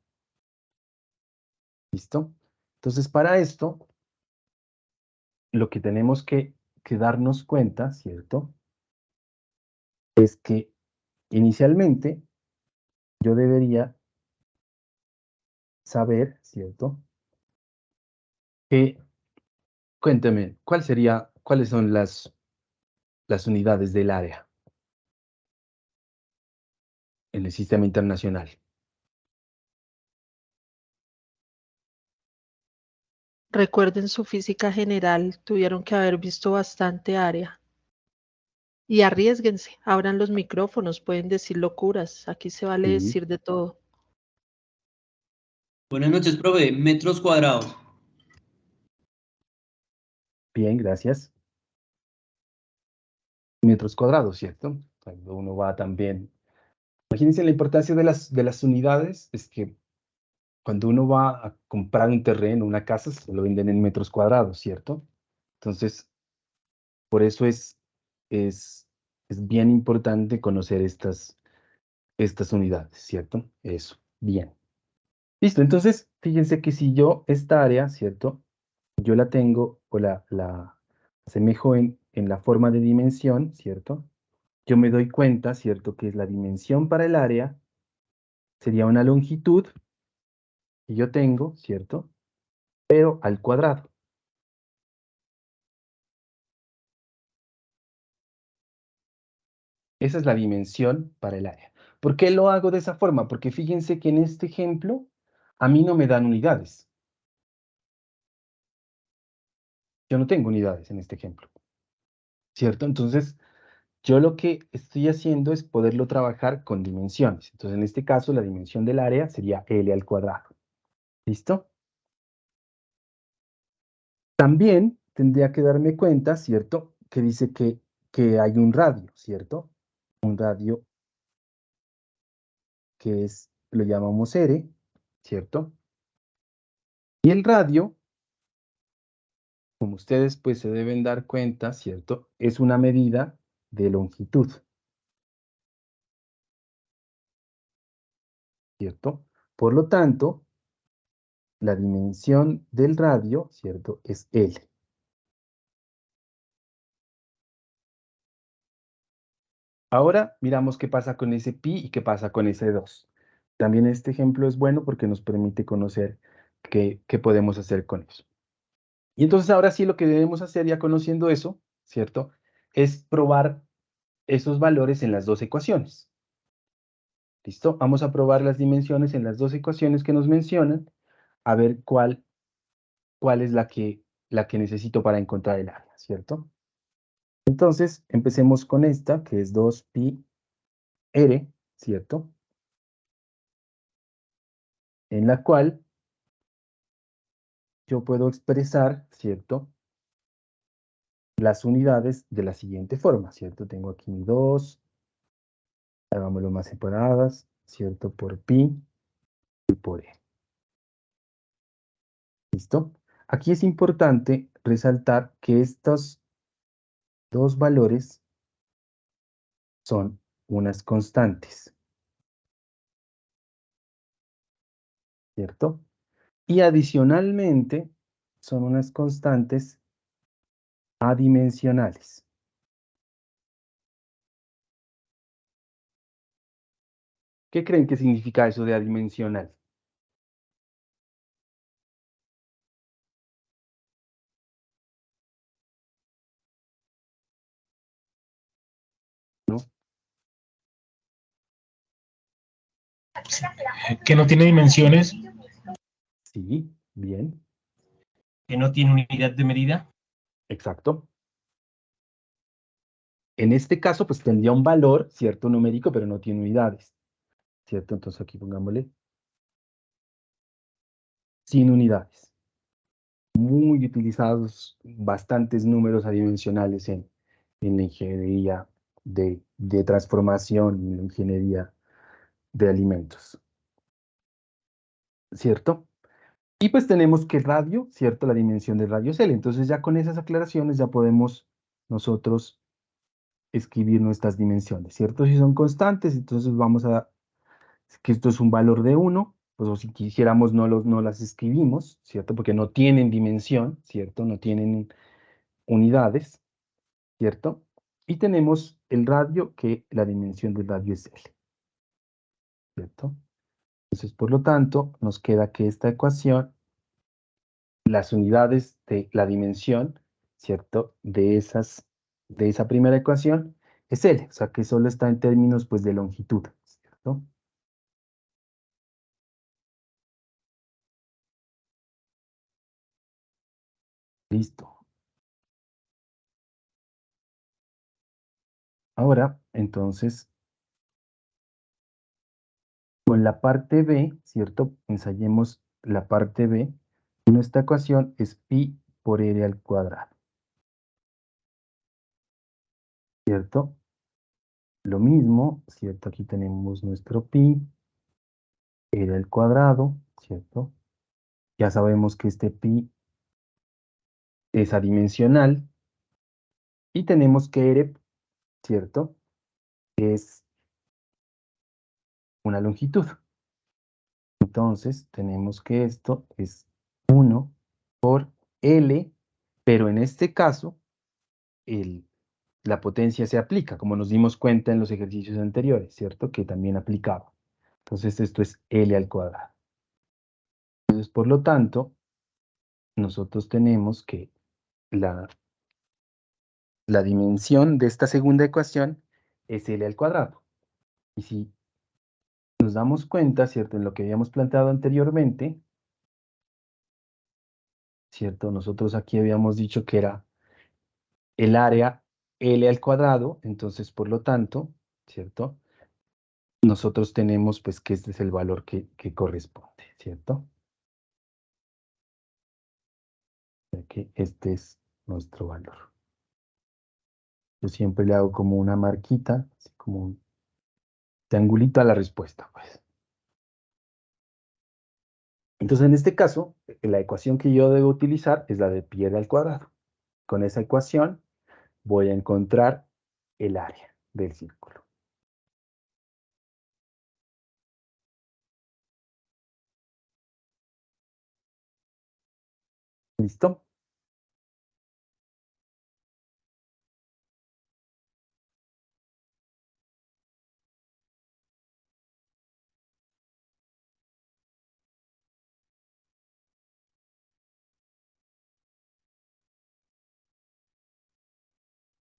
¿Listo? Entonces, para esto, lo que tenemos que darnos cuenta, ¿cierto? Es que inicialmente yo debería saber, ¿cierto? Que, cuéntame, ¿cuáles son las unidades del área en el sistema internacional? Recuerden su física general, tuvieron que haber visto bastante área. Y arriésguense, abran los micrófonos, pueden decir locuras, aquí se vale Sí. decir de todo. Buenas noches, profe. Metros cuadrados. Bien, gracias. Metros cuadrados, ¿cierto? Cuando uno va también. Imagínense la importancia de las unidades, es que cuando uno va a comprar un terreno, una casa, se lo venden en metros cuadrados, ¿cierto? Entonces, por eso es, es bien importante conocer estas unidades, ¿cierto? Eso, bien. Listo, entonces, fíjense que si yo esta área, ¿cierto? Yo la tengo o la asemejo en la forma de dimensión, ¿cierto? Yo me doy cuenta, ¿cierto? Que es la dimensión para el área, sería una longitud que yo tengo, ¿cierto? Pero al cuadrado. Esa es la dimensión para el área. ¿Por qué lo hago de esa forma? Porque fíjense que en este ejemplo a mí no me dan unidades. Yo no tengo unidades en este ejemplo, ¿cierto? Entonces, yo lo que estoy haciendo es poderlo trabajar con dimensiones. Entonces, en este caso, la dimensión del área sería L al cuadrado. ¿Listo? También tendría que darme cuenta, ¿cierto? Que dice que hay un radio, ¿cierto? Un radio que lo llamamos R, ¿cierto? Y el radio, como ustedes pues se deben dar cuenta, ¿cierto? Es una medida de longitud, ¿cierto? Por lo tanto, la dimensión del radio, ¿cierto? Es L. Ahora miramos qué pasa con ese pi y qué pasa con ese 2. También este ejemplo es bueno porque nos permite conocer qué podemos hacer con eso. Y entonces ahora sí lo que debemos hacer ya conociendo eso, ¿cierto? Es probar esos valores en las dos ecuaciones. ¿Listo? Vamos a probar las dimensiones en las dos ecuaciones que nos mencionan, a ver cuál es la que necesito para encontrar el área, ¿cierto? Entonces, empecemos con esta, que es 2pi r, ¿cierto? En la cual yo puedo expresar, ¿cierto? Las unidades de la siguiente forma, ¿cierto? Tengo aquí mi 2, hagámoslo más separadas, ¿cierto? Por pi y por e. ¿Listo? Aquí es importante resaltar que estos dos valores son unas constantes, ¿cierto? Y adicionalmente son unas constantes adimensionales. ¿Qué creen que significa eso de adimensional? ¿No? Que no tiene dimensiones. Sí, bien, Que no tiene unidad de medida. exacto. En este caso, pues tendría un valor, cierto, numérico, pero no tiene unidades, ¿cierto? Entonces aquí pongámosle sin unidades. Muy utilizados bastantes números adimensionales en la ingeniería de transformación, en la ingeniería de alimentos, ¿cierto? Y pues tenemos que el radio, ¿cierto? La dimensión del radio es L. Entonces ya con esas aclaraciones ya podemos nosotros escribir nuestras dimensiones, ¿cierto? Si son constantes, entonces vamos a, que esto es un valor de 1, pues o si quisiéramos no las escribimos, ¿cierto? Porque no tienen dimensión, ¿cierto? No tienen unidades, ¿cierto? Y tenemos el radio, que la dimensión del radio es L, ¿cierto? Entonces, por lo tanto, nos queda que esta ecuación, las unidades de la dimensión, ¿cierto? De esa primera ecuación es L, o sea que solo está en términos pues de longitud, ¿cierto? Listo. Ahora, entonces, con la parte B, ¿cierto? Ensayemos la parte B. Nuestra ecuación es pi por r al cuadrado, ¿cierto? Lo mismo, ¿cierto? Aquí tenemos nuestro pi, r al cuadrado, ¿cierto? Ya sabemos que este pi es adimensional y tenemos que r, ¿cierto? Es una longitud. Entonces, tenemos que esto es 1 por L, pero en este caso, la potencia se aplica, como nos dimos cuenta en los ejercicios anteriores, ¿cierto? Que también aplicaba. Entonces, esto es L al cuadrado. Entonces, por lo tanto, nosotros tenemos que la dimensión de esta segunda ecuación es L al cuadrado. Y si nos damos cuenta, ¿cierto? En lo que habíamos planteado anteriormente, ¿cierto? Nosotros aquí habíamos dicho que era el área L al cuadrado, entonces por lo tanto, ¿cierto? Nosotros tenemos pues que este es el valor que corresponde, ¿cierto? O sea que este es nuestro valor. Yo siempre le hago como una marquita, así como un triangulito a la respuesta, pues. Entonces en este caso, la ecuación que yo debo utilizar es la de pi r al cuadrado. Con esa ecuación voy a encontrar el área del círculo. ¿Listo?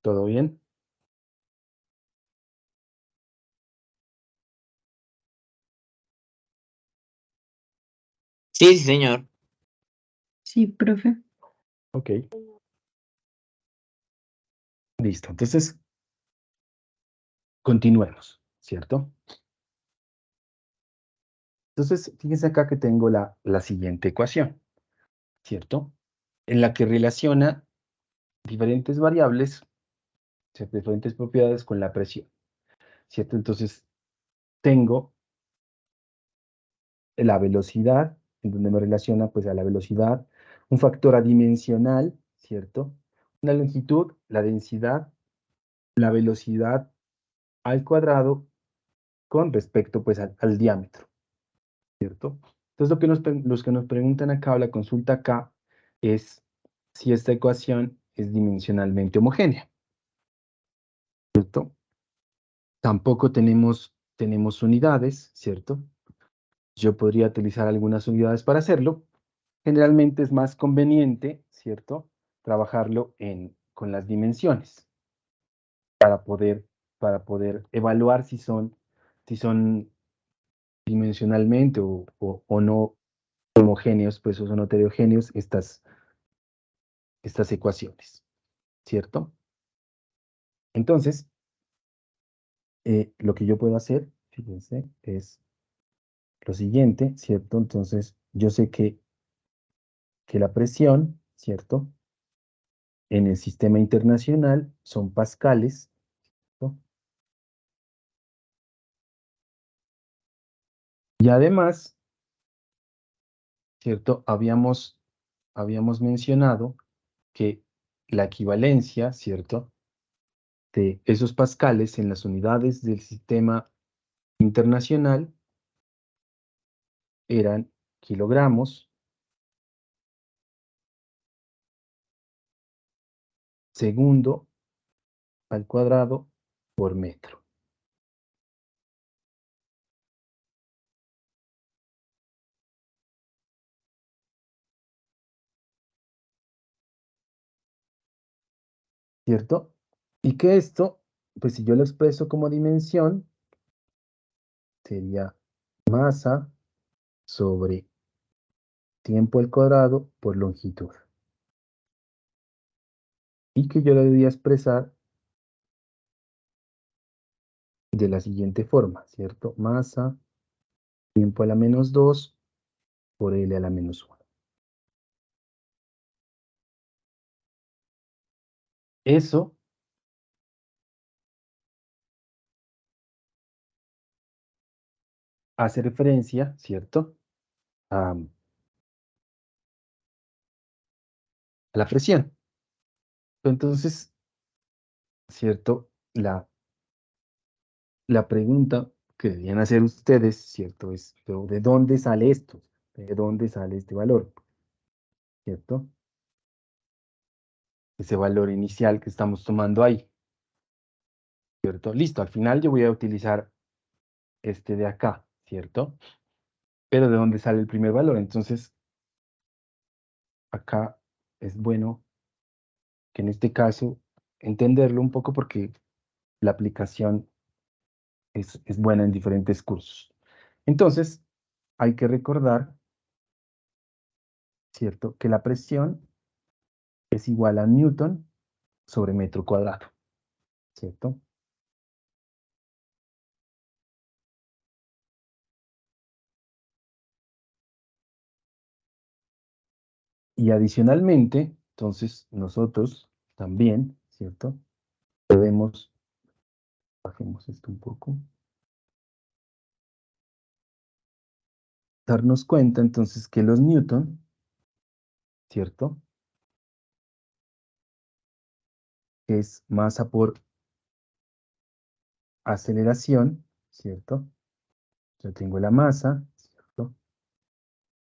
¿Todo bien? Sí, sí, señor. Sí, profe. Ok. Listo. Entonces, continuemos, ¿cierto? Entonces, fíjense acá que tengo la siguiente ecuación, ¿cierto? En la que relaciona diferentes variables, ¿cierto? Diferentes propiedades con la presión, ¿cierto? Entonces, tengo la velocidad, en donde me relaciona pues a la velocidad, un factor adimensional, ¿cierto? Una longitud, la densidad, la velocidad al cuadrado con respecto pues al diámetro, ¿cierto? Entonces los que nos preguntan acá o la consulta acá es si esta ecuación es dimensionalmente homogénea, ¿cierto? Tampoco tenemos unidades, ¿cierto? Yo podría utilizar algunas unidades para hacerlo. Generalmente es más conveniente, ¿cierto? Trabajarlo con las dimensiones para poder evaluar si son dimensionalmente o no homogéneos, pues o son heterogéneos estas ecuaciones, ¿cierto? Entonces, lo que yo puedo hacer, fíjense, es lo siguiente, ¿cierto? Entonces, yo sé que la presión, ¿cierto? En el sistema internacional son pascales, ¿cierto? Y además, ¿cierto? Habíamos mencionado que la equivalencia, ¿cierto? De esos pascales en las unidades del sistema internacional eran kilogramos, segundo al cuadrado por metro. ¿cierto? Y que esto, pues si yo lo expreso como dimensión, sería masa sobre tiempo al cuadrado por longitud. Y que yo lo debía expresar de la siguiente forma, ¿cierto? Masa, tiempo a la menos 2 por L a la menos 1. Eso hace referencia, ¿cierto? A la presión. Entonces, ¿cierto? La pregunta que debían hacer ustedes, ¿cierto? Es, ¿pero de dónde sale esto? ¿De dónde sale este valor? ¿Cierto? Ese valor inicial que estamos tomando ahí. ¿Cierto? Listo, al final yo voy a utilizar este de acá, ¿cierto? Pero ¿de dónde sale el primer valor? Entonces, acá es bueno que en este caso entenderlo un poco porque la aplicación es buena en diferentes cursos. Entonces, hay que recordar, ¿cierto? Que la presión es igual a Newton sobre metro cuadrado, ¿cierto? Y adicionalmente, entonces, nosotros también, ¿cierto? Podemos, bajemos esto un poco, darnos cuenta entonces que los Newton, ¿cierto? Es masa por aceleración, ¿cierto? Yo tengo la masa, ¿cierto?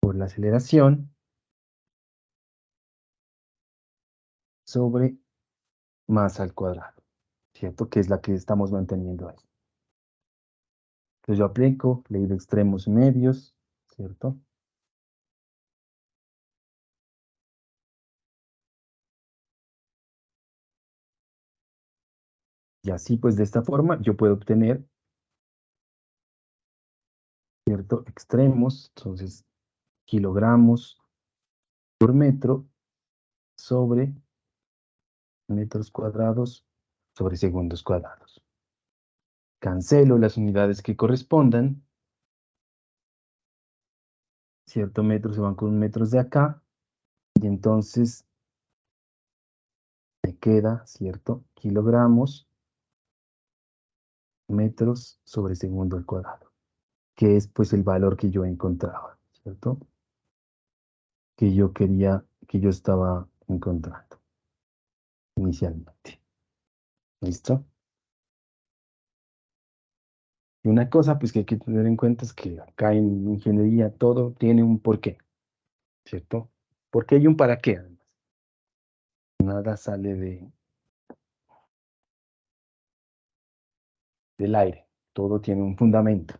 Por la aceleración sobre masa al cuadrado, ¿cierto? Que es la que estamos manteniendo ahí. Entonces yo aplico ley de extremos y medios, ¿cierto? Y así pues de esta forma yo puedo obtener, ¿cierto? Extremos, entonces kilogramos por metro sobre metros cuadrados sobre segundos cuadrados. Cancelo las unidades que correspondan, ¿cierto? Metros se van con metros de acá, y entonces me queda, ¿cierto? Kilogramos, metros sobre segundo al cuadrado, que es pues el valor que yo encontraba, ¿cierto? Que yo quería, que yo estaba encontrando inicialmente. ¿Listo? Y una cosa pues que hay que tener en cuenta es que acá en ingeniería todo tiene un porqué, ¿cierto? Porque hay un para qué, además. Nada sale del aire, todo tiene un fundamento,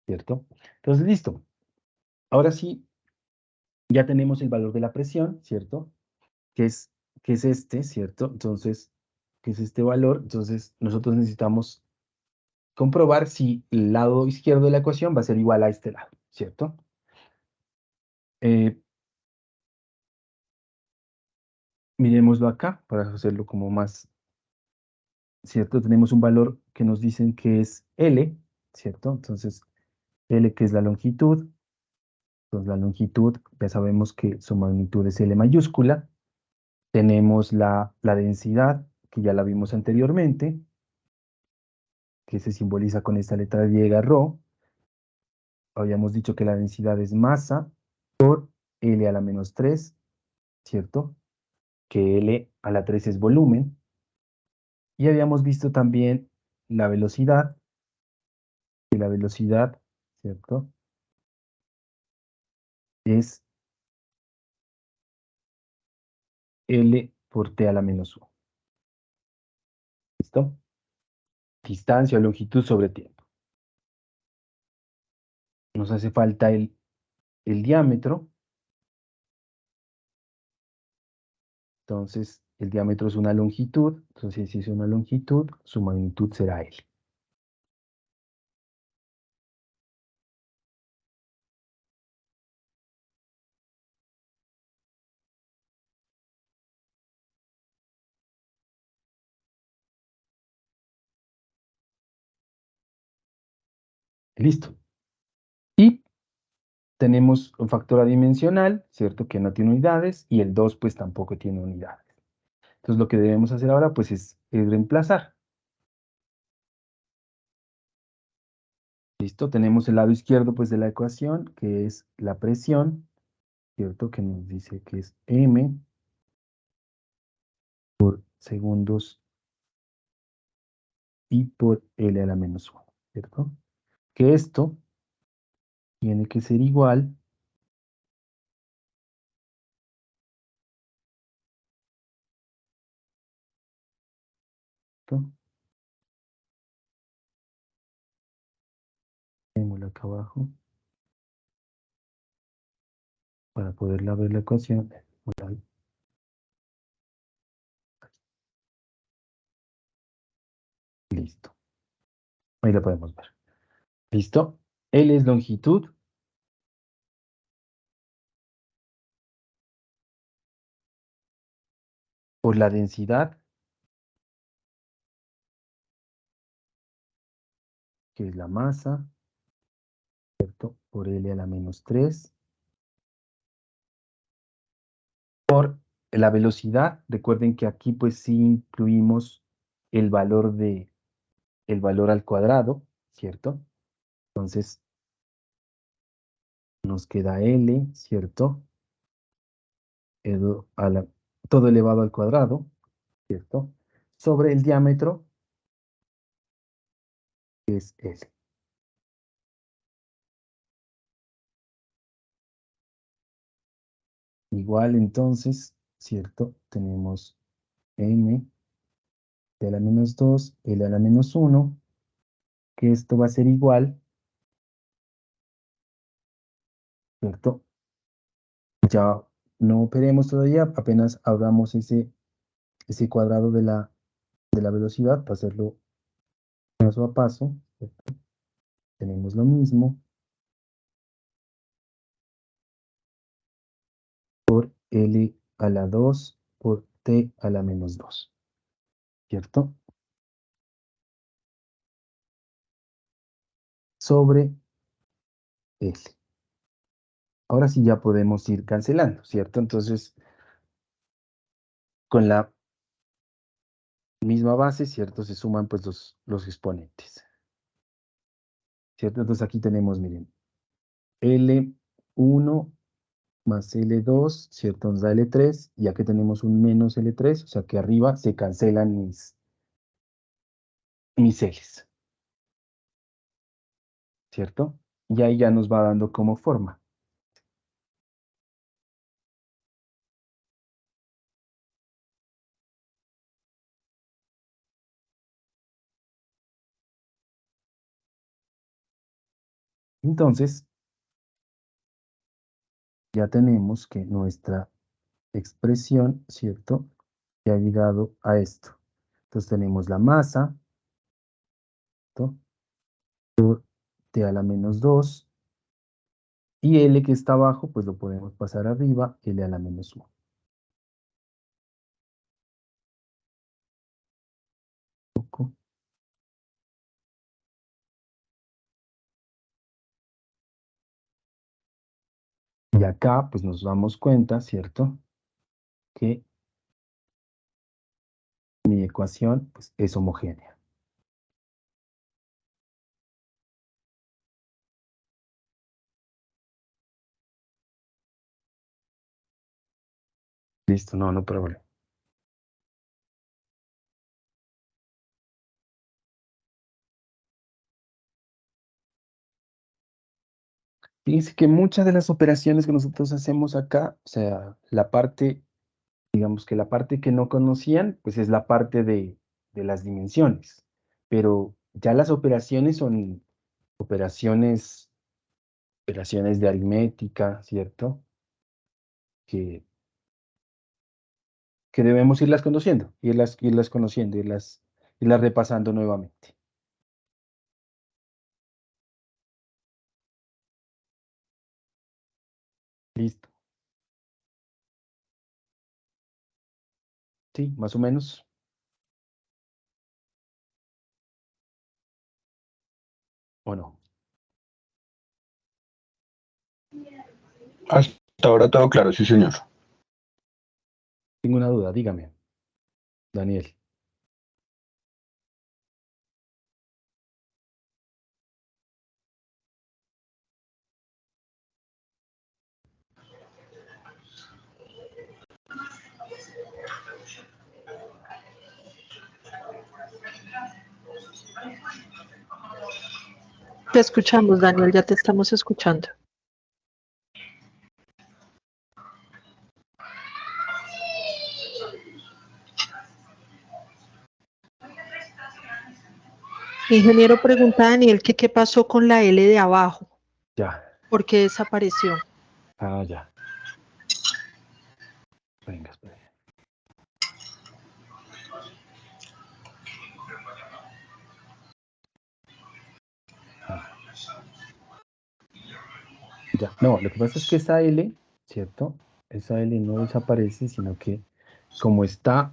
¿cierto? Entonces, listo. Ahora sí, ya tenemos el valor de la presión, ¿cierto? Que es, que es este, ¿cierto? Entonces, que es este valor. Entonces, nosotros necesitamos comprobar si el lado izquierdo de la ecuación va a ser igual a este lado, ¿cierto? Miremoslo acá para hacerlo como más, ¿cierto? Tenemos un valor que nos dicen que es L, ¿cierto? Entonces, L que es la longitud. Entonces, la longitud, ya sabemos que su magnitud es L mayúscula. Tenemos la densidad, que ya la vimos anteriormente, que se simboliza con esta letra griega ρ. Habíamos dicho que la densidad es masa por L a la menos 3, ¿cierto? Que L a la 3 es volumen. Y habíamos visto también la velocidad, que la velocidad, ¿cierto? Es L por T a la menos 1. ¿Listo? Distancia o longitud sobre tiempo. Nos hace falta el diámetro. Entonces, el diámetro es una longitud, entonces si es una longitud, su magnitud será L. Listo. Y tenemos un factor adimensional, ¿cierto? Que no tiene unidades, y el 2 pues tampoco tiene unidades. Entonces lo que debemos hacer ahora pues es reemplazar. Listo, tenemos el lado izquierdo pues de la ecuación, que es la presión, ¿cierto? Que nos dice que es M por segundos y por L a la menos 1, ¿cierto? Que esto tiene que ser igual, ¿cierto? Tengo acá abajo para poderla ver la ecuación. Listo, ahí la podemos ver. Listo, L es longitud por la densidad, que es la masa, ¿cierto? Por L a la menos 3, por la velocidad. Recuerden que aquí pues sí incluimos el valor al cuadrado, ¿cierto? Entonces nos queda L, ¿cierto? Todo elevado al cuadrado, ¿cierto? Sobre el diámetro, que es L. Igual entonces, ¿cierto? Tenemos M de a la menos 2, L a la menos 1, que esto va a ser igual, ¿cierto? Ya no operemos todavía, apenas abramos ese cuadrado de la velocidad para hacerlo paso a paso, ¿cierto? Tenemos lo mismo por L a la 2 por T a la menos 2, ¿cierto? Sobre L. Ahora sí ya podemos ir cancelando, ¿cierto? Entonces, con la misma base, ¿cierto? Se suman pues los exponentes, ¿cierto? Entonces aquí tenemos, miren, L1 más L2, ¿cierto? Nos da L3, y aquí tenemos un menos L3, o sea que arriba se cancelan mis L's, ¿cierto? Y ahí ya nos va dando como forma. Entonces, ya tenemos que nuestra expresión, ¿cierto? Ya ha llegado a esto. Entonces tenemos la masa, ¿cierto? Por T a la menos 2, y L que está abajo, pues lo podemos pasar arriba, L a la menos 1. Y acá, pues nos damos cuenta, ¿cierto? Que mi ecuación pues, es homogénea. Listo, no problema. Fíjense que muchas de las operaciones que nosotros hacemos acá, o sea, digamos que la parte que no conocían, pues es la parte de las dimensiones. Pero ya las operaciones son operaciones, operaciones de aritmética, ¿cierto? Que que debemos irlas conociendo, irlas conociendo, irlas repasando nuevamente. Listo. Sí, más o menos. ¿O no? Hasta ahora todo claro, sí, señor. Tengo una duda, dígame, Daniel. Te escuchamos, Daniel, ya te estamos escuchando. Ingeniero, pregunta a Daniel que qué pasó con la L de abajo, Ya. por qué desapareció. Ah, ya. Venga, espera. Ya, no, lo que pasa es que esa L, ¿cierto? Esa L no desaparece, sino que como está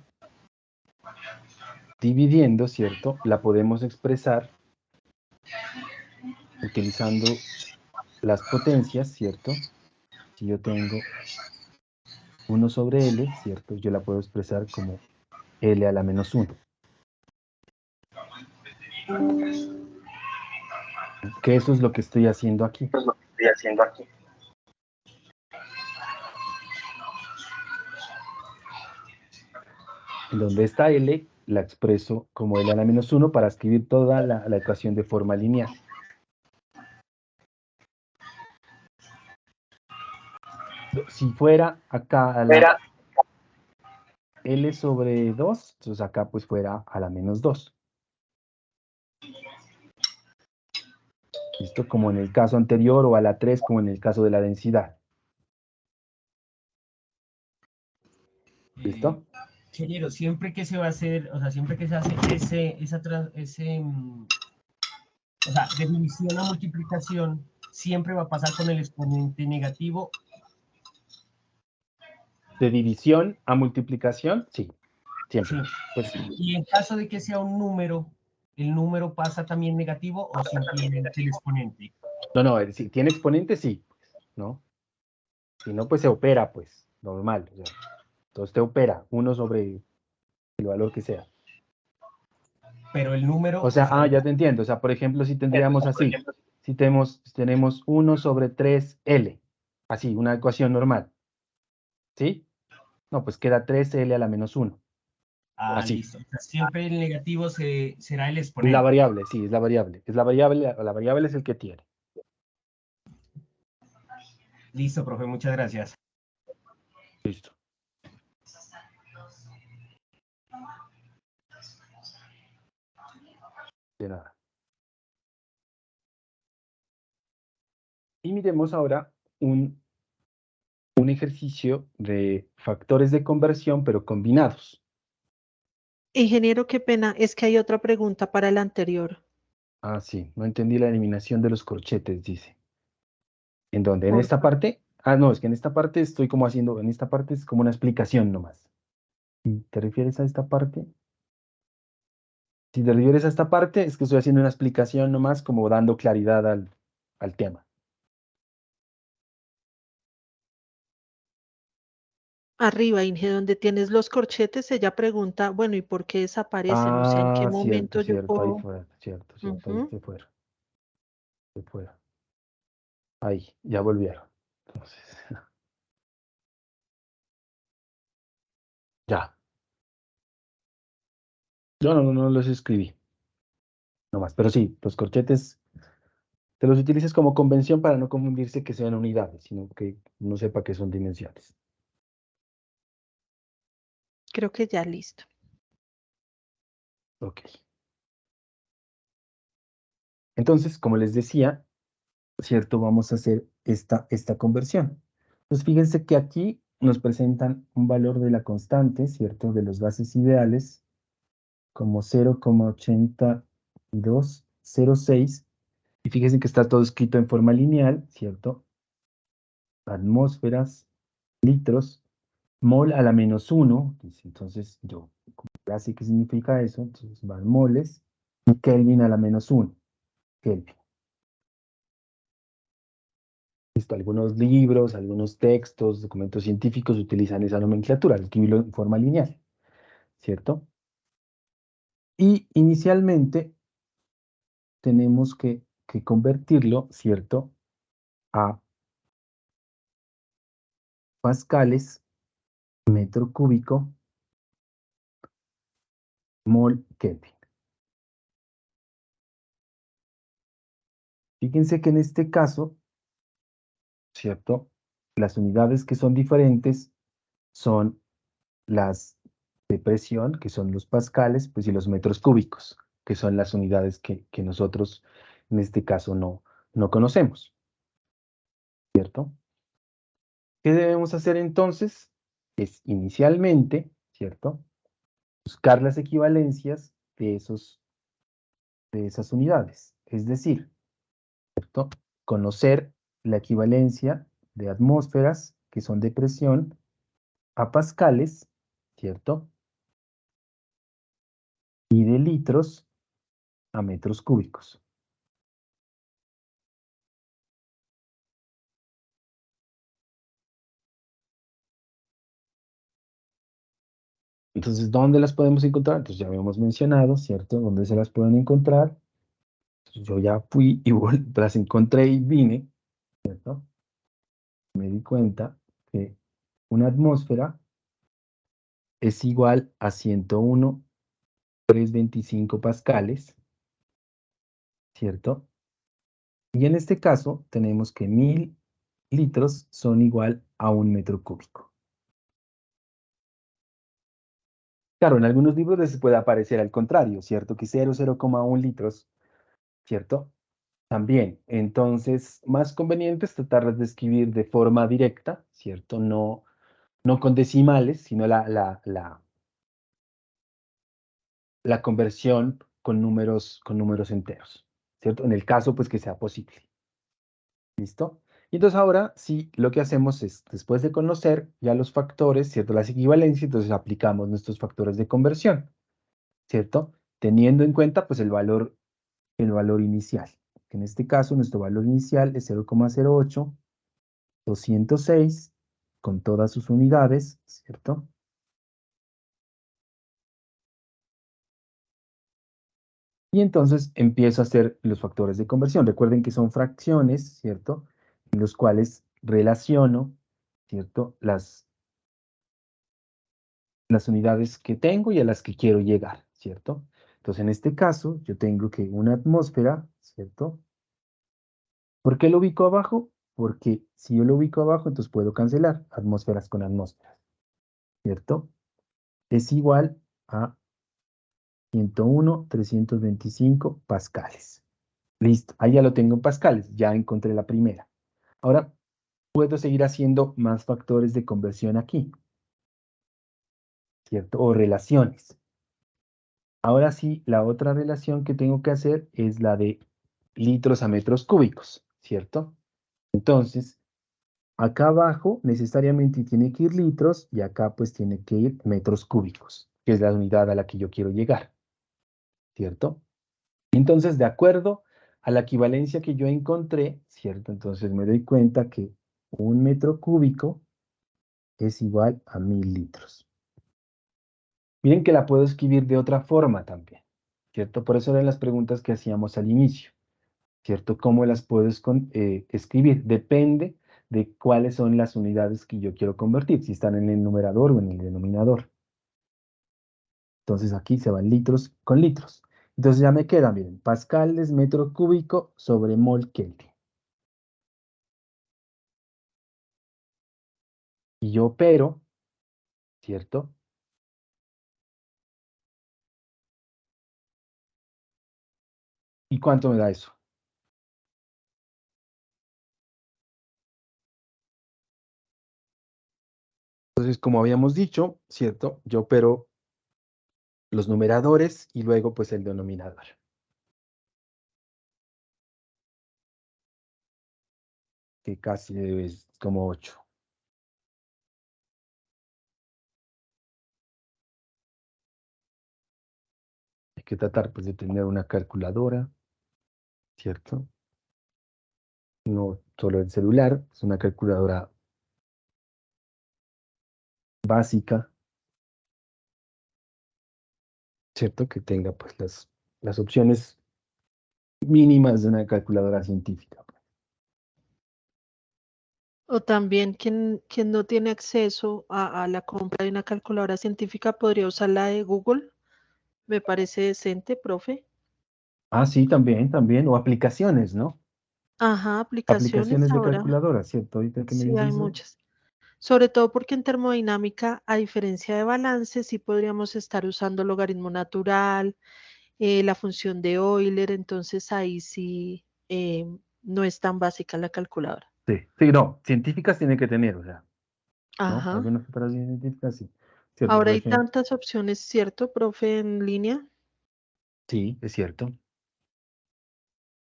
dividiendo, ¿cierto? La podemos expresar utilizando las potencias, ¿cierto? Si yo tengo 1 sobre L, ¿cierto? Yo la puedo expresar como L a la menos 1. Que eso es lo que estoy haciendo aquí. En donde está L, la expreso como L a la menos 1 para escribir toda la ecuación de forma lineal. Si fuera acá a la L sobre 2, entonces acá pues fuera a la menos 2. ¿Listo? Como en el caso anterior, o a la 3, como en el caso de la densidad. ¿Listo? Ingeniero, siempre que se va a hacer, o sea, siempre que se hace o sea, de división a multiplicación, siempre va a pasar con el exponente negativo. De división a multiplicación, sí. Siempre. Sí. Pues sí. Y en caso de que sea un número, ¿el número pasa también negativo o simplemente el exponente? No, si tiene exponente, sí. ¿No? Si no, pues se opera, pues, normal. O sea, entonces te opera 1 sobre el valor que sea. Pero el número, O sea, ya te entiendo. O sea, por ejemplo, si tendríamos así, si tenemos 1 sobre 3L, así, una ecuación normal. ¿Sí? No, pues queda 3L a la menos 1. Así. listo. O sea, siempre el negativo será el La exponente. variable, sí, es la variable. La variable es el que tiene. Listo, profe, muchas gracias. Listo. De nada. Y miremos ahora un ejercicio de factores de conversión, pero combinados. Ingeniero, qué pena, es que hay otra pregunta para el anterior. Ah, sí, no entendí la eliminación de los corchetes, dice. ¿En dónde? ¿En Por esta parte? Ah, no, es que en esta parte estoy como haciendo, en esta parte es como una explicación nomás. ¿Te refieres a esta parte? Si te refieres a esta parte, es que estoy haciendo una explicación nomás, como dando claridad al tema. arriba, Inge, donde tienes los corchetes, ella pregunta, bueno, ¿y por qué desaparecen? O sea, ¿en qué Ah, cierto, momento yo cierto, ahí puedo? fuera, cierto, ahí Ujú. se fueron, se fueron. Ahí, ya volvieron. Entonces, ya. Yo no los escribí, nomás, pero sí, los corchetes te los utilices como convención para no confundirse que sean unidades, sino que uno sepa que son dimensiones. Creo que ya listo. Ok. Entonces, como les decía, ¿cierto? Vamos a hacer esta conversión. Entonces, fíjense que aquí nos presentan un valor de la constante, ¿cierto? De los gases ideales como 0,8206. Y fíjense que está todo escrito en forma lineal, ¿cierto? Atmósferas, litros, mol a la -1. Entonces yo ya sé qué significa eso. Entonces van moles y Kelvin a la -1. Kelvin. Listo, algunos libros, algunos textos, documentos científicos utilizan esa nomenclatura, escribirlo en forma lineal, ¿cierto? Y inicialmente tenemos que convertirlo, ¿cierto? A pascales, metro cúbico, mol, Kelvin. Fíjense que en este caso, ¿cierto? Las unidades que son diferentes son las de presión, que son los pascales, pues, y los metros cúbicos, que son las unidades que nosotros en este caso no conocemos, ¿cierto? ¿Qué debemos hacer entonces? Es inicialmente, ¿cierto? Buscar las equivalencias de esas unidades, es decir, ¿cierto? Conocer la equivalencia de atmósferas, que son de presión, a pascales, ¿cierto? Y de litros a metros cúbicos. Entonces, ¿dónde las podemos encontrar? Entonces, ya habíamos mencionado, ¿cierto? ¿Dónde se las pueden encontrar? Entonces, yo ya fui y las encontré y vine, ¿cierto? Me di cuenta que una atmósfera es igual a 101,325 pascales, ¿cierto? Y en este caso tenemos que 1000 litros son igual a un metro cúbico. Claro, en algunos libros les puede aparecer al contrario, ¿cierto? Que 0,1 litros, ¿cierto? También. Entonces, más conveniente es tratar de escribir de forma directa, ¿cierto? No con decimales, sino la conversión con números enteros, ¿cierto? En el caso, pues, que sea posible. ¿Listo? Y entonces ahora sí, lo que hacemos es, después de conocer ya los factores, ¿cierto? Las equivalencias, entonces aplicamos nuestros factores de conversión, ¿cierto? Teniendo en cuenta, pues, el valor inicial. En este caso, nuestro valor inicial es 0,08206 con todas sus unidades, ¿cierto? Y entonces empiezo a hacer los factores de conversión. Recuerden que son fracciones, ¿cierto? En los cuales relaciono, ¿cierto? Las unidades que tengo y a las que quiero llegar, ¿cierto? Entonces, en este caso, yo tengo que una atmósfera, ¿cierto? ¿Por qué lo ubico abajo? Porque si yo lo ubico abajo, entonces puedo cancelar atmósferas con atmósferas, ¿cierto? Es igual a 101,325 pascales. Listo, ahí ya lo tengo en pascales, ya encontré la primera. Ahora puedo seguir haciendo más factores de conversión aquí, ¿cierto? O relaciones. Ahora sí, la otra relación que tengo que hacer es la de litros a metros cúbicos, ¿cierto? Entonces, acá abajo necesariamente tiene que ir litros y acá pues tiene que ir metros cúbicos, que es la unidad a la que yo quiero llegar, ¿cierto? Entonces, de acuerdo a la equivalencia que yo encontré, ¿cierto? Entonces me doy cuenta que un metro cúbico es igual a 1000 litros. Miren que la puedo escribir de otra forma también, ¿cierto? Por eso eran las preguntas que hacíamos al inicio, ¿cierto? ¿Cómo las puedo escribir? Depende de cuáles son las unidades que yo quiero convertir, si están en el numerador o en el denominador. Entonces aquí se van litros con litros. Entonces ya me queda, miren, pascales metro cúbico sobre mol Kelvin. Y yo opero, ¿cierto? ¿Y cuánto me da eso? Entonces, como habíamos dicho, ¿cierto? Yo opero los numeradores y luego pues el denominador. Que casi es como 8. Hay que tratar pues de tener una calculadora, ¿cierto? No solo el celular, es una calculadora básica, ¿cierto? Que tenga pues las opciones mínimas de una calculadora científica. O también quien no tiene acceso a la compra de una calculadora científica podría usar la de Google. Me parece decente, profe. Ah, sí, también, o aplicaciones, ¿no? Ajá, aplicaciones Aplicaciones de ahora. calculadora, ¿cierto? Ahorita que me Sí, hay dices eso. muchas. Sobre todo porque en termodinámica, a diferencia de balance, sí podríamos estar usando logaritmo natural, la función de Euler, entonces ahí sí no es tan básica la calculadora. Sí, no, científicas tiene que tener, o sea, ¿no? Ajá. Algunas operaciones científicas sí. ¿Cierto? Ahora Por hay ejemplo, tantas opciones, ¿cierto, profe, en línea? sí, es cierto.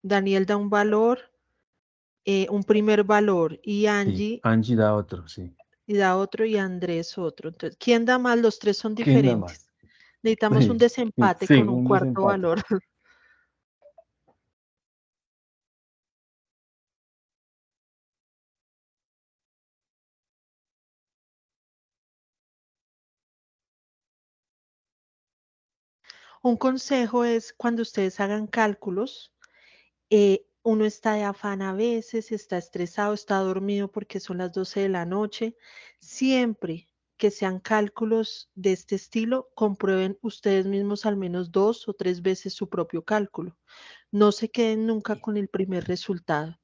Daniel da un valor, un primer valor, y Sí, Angie Angie da otro, sí. y da otro, y Andrés otro. Entonces, ¿quién da más? Los tres son ¿Quién da más? diferentes. Necesitamos un Sí, desempate sí, con un un cuarto desempate. valor. Un consejo es cuando ustedes hagan cálculos, uno está de afán a veces, está estresado, está dormido porque son las 12 de la noche. Siempre que sean cálculos de este estilo, comprueben ustedes mismos al menos 2 o 3 veces su propio cálculo. No se queden nunca con el primer resultado. Y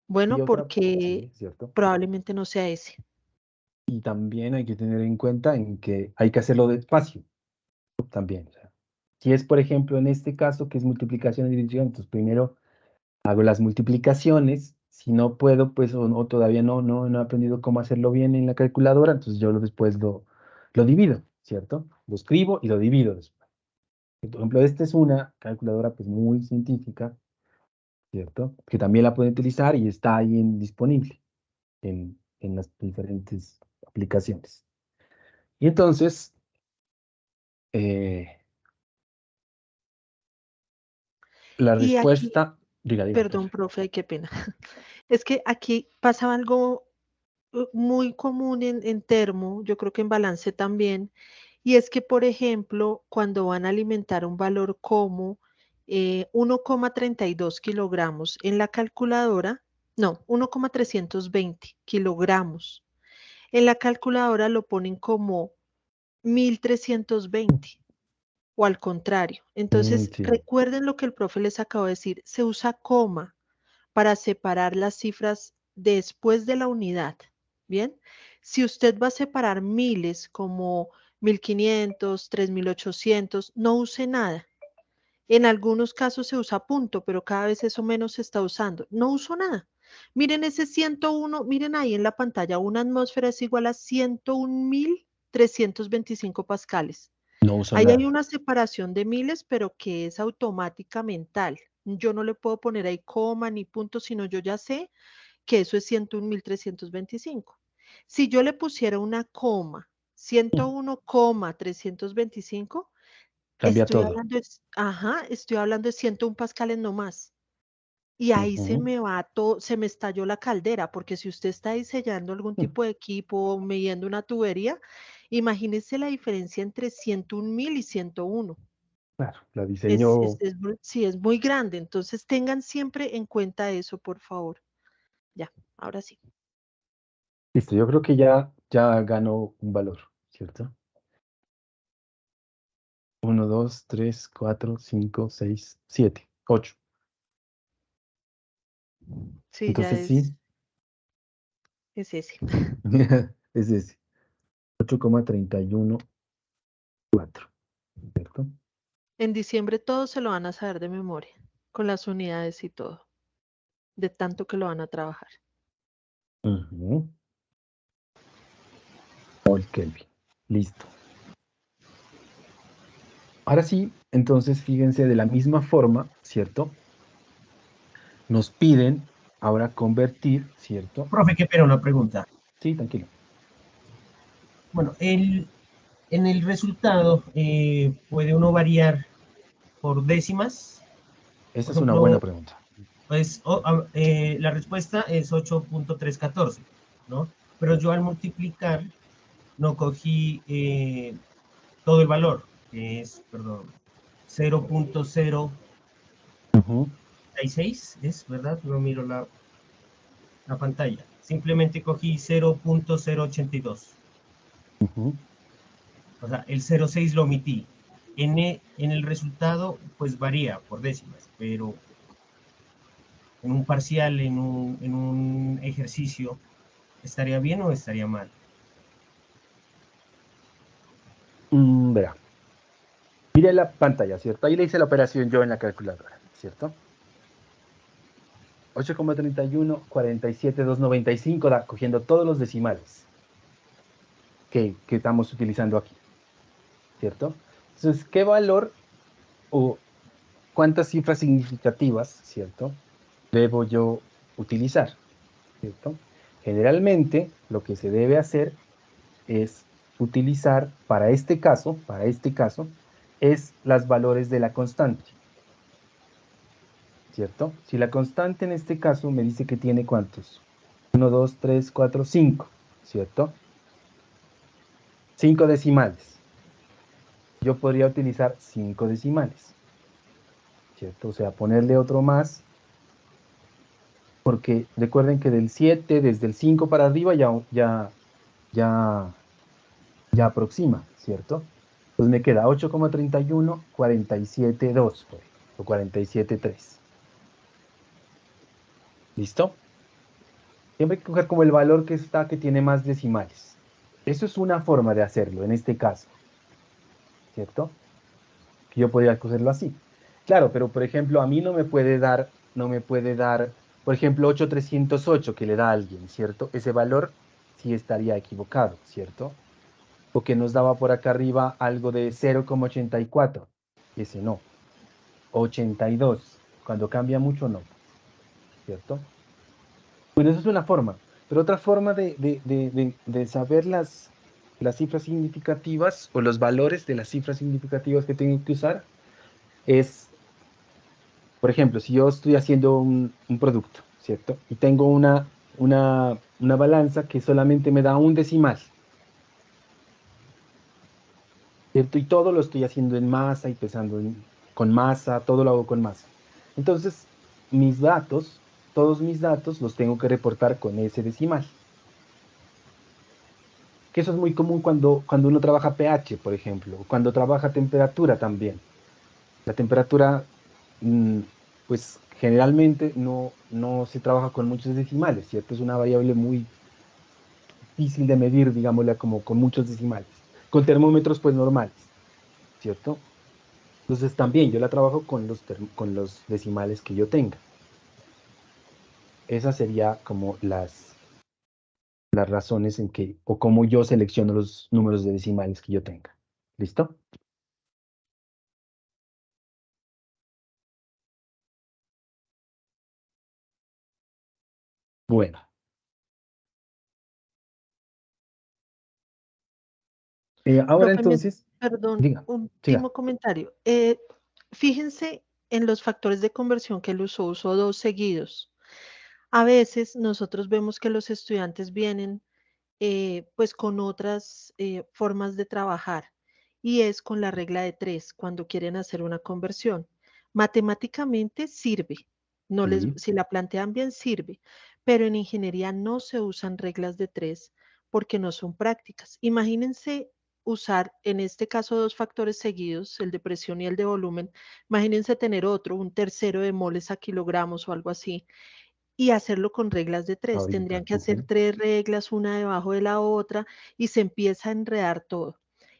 Bueno, otra, porque sí, cierto. probablemente no sea ese. Y también hay que tener en cuenta en que hay que hacerlo despacio, también. O sea, si es, por ejemplo, en este caso, que es multiplicación y división, entonces primero hago las multiplicaciones. Si no puedo, pues, o todavía no he aprendido cómo hacerlo bien en la calculadora, entonces yo después lo divido, ¿cierto? Lo escribo y lo divido después. Por ejemplo, esta es una calculadora pues muy científica, ¿cierto? Que también la pueden utilizar y está ahí disponible en las diferentes aplicaciones. Y entonces, eh, la Y aquí, respuesta, diga, perdón, profe. profe, qué pena. Es que aquí pasa algo muy común en termo, yo creo que en balance también, y es que, por ejemplo, cuando van a alimentar un valor como 1,32 kilogramos en la calculadora, no, 1,320 kilogramos, en la calculadora lo ponen como 1320 o al contrario. Entonces, Sí, recuerden lo que el profe les acabó de decir, se usa coma para separar las cifras después de la unidad. Bien, si usted va a separar miles como 1500, 3800, no use nada. En algunos casos se usa punto, pero cada vez eso menos se está usando. No uso nada. Miren ese 101, miren ahí en la pantalla, una atmósfera es igual a 101.325 pascales. no uso Ahí hay nada. una separación de miles, pero que es automática mental. Yo no le puedo poner ahí coma ni punto, sino yo ya sé que eso es 101.325. Si yo le pusiera una coma, 101,325, Cambia todo. estoy hablando de 101 pascales nomás. Y ahí se Ujú. me va todo, se me estalló la caldera, porque si usted está diseñando algún tipo de equipo o midiendo una tubería, imagínese la diferencia entre 101.000 y 101. Claro, la diseño. Sí, es muy grande, entonces tengan siempre en cuenta eso, por favor. Ya, ahora sí. Listo, yo creo que ya ganó un valor, ¿cierto? 1, 2, 3, 4, 5, 6, 7, 8. Sí, ya Entonces sí, es ese. es ese. 8,314, ¿cierto? En diciembre todos se lo van a saber de memoria, con las unidades y todo, de tanto que lo van a trabajar. Ujú. mol Kelvin. Listo. Ahora sí, entonces fíjense de la misma forma, ¿cierto? Nos piden ahora convertir, ¿cierto? Profe, qué pena, una pregunta. Sí, tranquilo. Bueno, en el resultado puede uno variar por décimas. Esa Por es una buena ejemplo, pregunta. pues, la respuesta es 8.314, ¿no? Pero yo al multiplicar no cogí todo el valor, que es, perdón, 0.066, Ujú, ¿es verdad? No miro la pantalla. Simplemente cogí 0.082. ujú. O sea, el 0.6 lo omití. En el resultado, pues varía por décimas, pero en un parcial, en un ejercicio, ¿estaría bien o estaría mal? Verá. Mire la pantalla, ¿cierto? Ahí le hice la operación yo en la calculadora, ¿cierto? 8,31, 47,295, cogiendo todos los decimales que estamos utilizando aquí, ¿cierto? Entonces, ¿qué valor o cuántas cifras significativas, ¿cierto? Debo yo utilizar, ¿cierto? Generalmente, lo que se debe hacer es utilizar para este caso, es las valores de la constante, ¿cierto? Si la constante en este caso me dice que tiene ¿cuántos? 1, 2, 3, 4, 5, ¿cierto? 5 decimales. Yo podría utilizar 5 decimales, ¿cierto? O sea, ponerle otro más, porque recuerden que del 7, desde el 5 para arriba ya aproxima, ¿cierto? Entonces me queda 8,31, 47,2 o 47,3. ¿Listo? Siempre hay que coger como el valor que está, que tiene más decimales. Eso es una forma de hacerlo, en este caso, ¿cierto? Que yo podría cogerlo así. Claro, pero por ejemplo, a mí no me puede dar, por ejemplo, 8,308 que le da a alguien, ¿cierto? Ese valor sí estaría equivocado, ¿cierto? Porque nos daba por acá arriba algo de 0,84. Ese no. 82. Cuando cambia mucho, no. ¿Cierto? Bueno, eso es una forma. Pero otra forma de saber las cifras significativas o los valores de las cifras significativas que tengo que usar es, por ejemplo, si yo estoy haciendo un producto, ¿cierto? Y tengo una balanza que solamente me da un decimal, ¿cierto? Y todo lo estoy haciendo en masa y pesando con masa, todo lo hago con masa. Entonces, mis datos, todos mis datos los tengo que reportar con ese decimal. Que eso es muy común cuando uno trabaja pH, por ejemplo, o cuando trabaja temperatura también. La temperatura, pues generalmente no se trabaja con muchos decimales, ¿cierto? Es una variable muy difícil de medir, digámosle, como con muchos decimales. Con termómetros, pues normales, ¿cierto? Entonces también yo la trabajo con los decimales que yo tenga. Esas serían como las razones en que, o cómo yo selecciono los números de decimales que yo tenga. ¿Listo? Bueno. Ahora Profe, entonces, perdón, diga, siga. último comentario. Fíjense en los factores de conversión que él usó dos seguidos. A veces nosotros vemos que los estudiantes vienen pues con otras formas de trabajar y es con la regla de tres cuando quieren hacer una conversión. Matemáticamente sirve, Sí, si la plantean bien sirve, pero en ingeniería no se usan reglas de tres porque no son prácticas. Imagínense usar en este caso dos factores seguidos, el de presión y el de volumen. Imagínense tener otro, un tercero de moles a kilogramos o algo así y hacerlo con reglas de tres. ahorita. Tendrían que hacer Ujú. tres reglas, una debajo de la otra, y se empieza a enredar todo.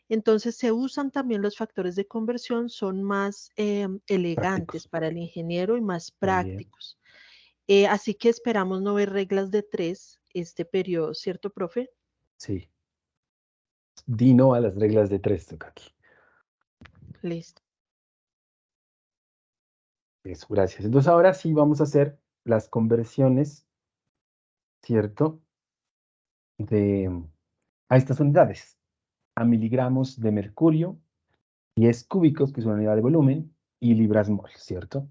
Entonces se usan también los factores de conversión, son más elegantes Prácticos. para el ingeniero y más Muy bien. prácticos. Así que esperamos no ver reglas de tres este periodo, ¿cierto, profe? Sí. Di no a las reglas de 3, toca aquí. Listo. Eso, gracias. Entonces ahora sí vamos a hacer las conversiones, ¿cierto? A estas unidades. A miligramos de mercurio, 10 cúbicos, que es una unidad de volumen, y libras mol, ¿cierto?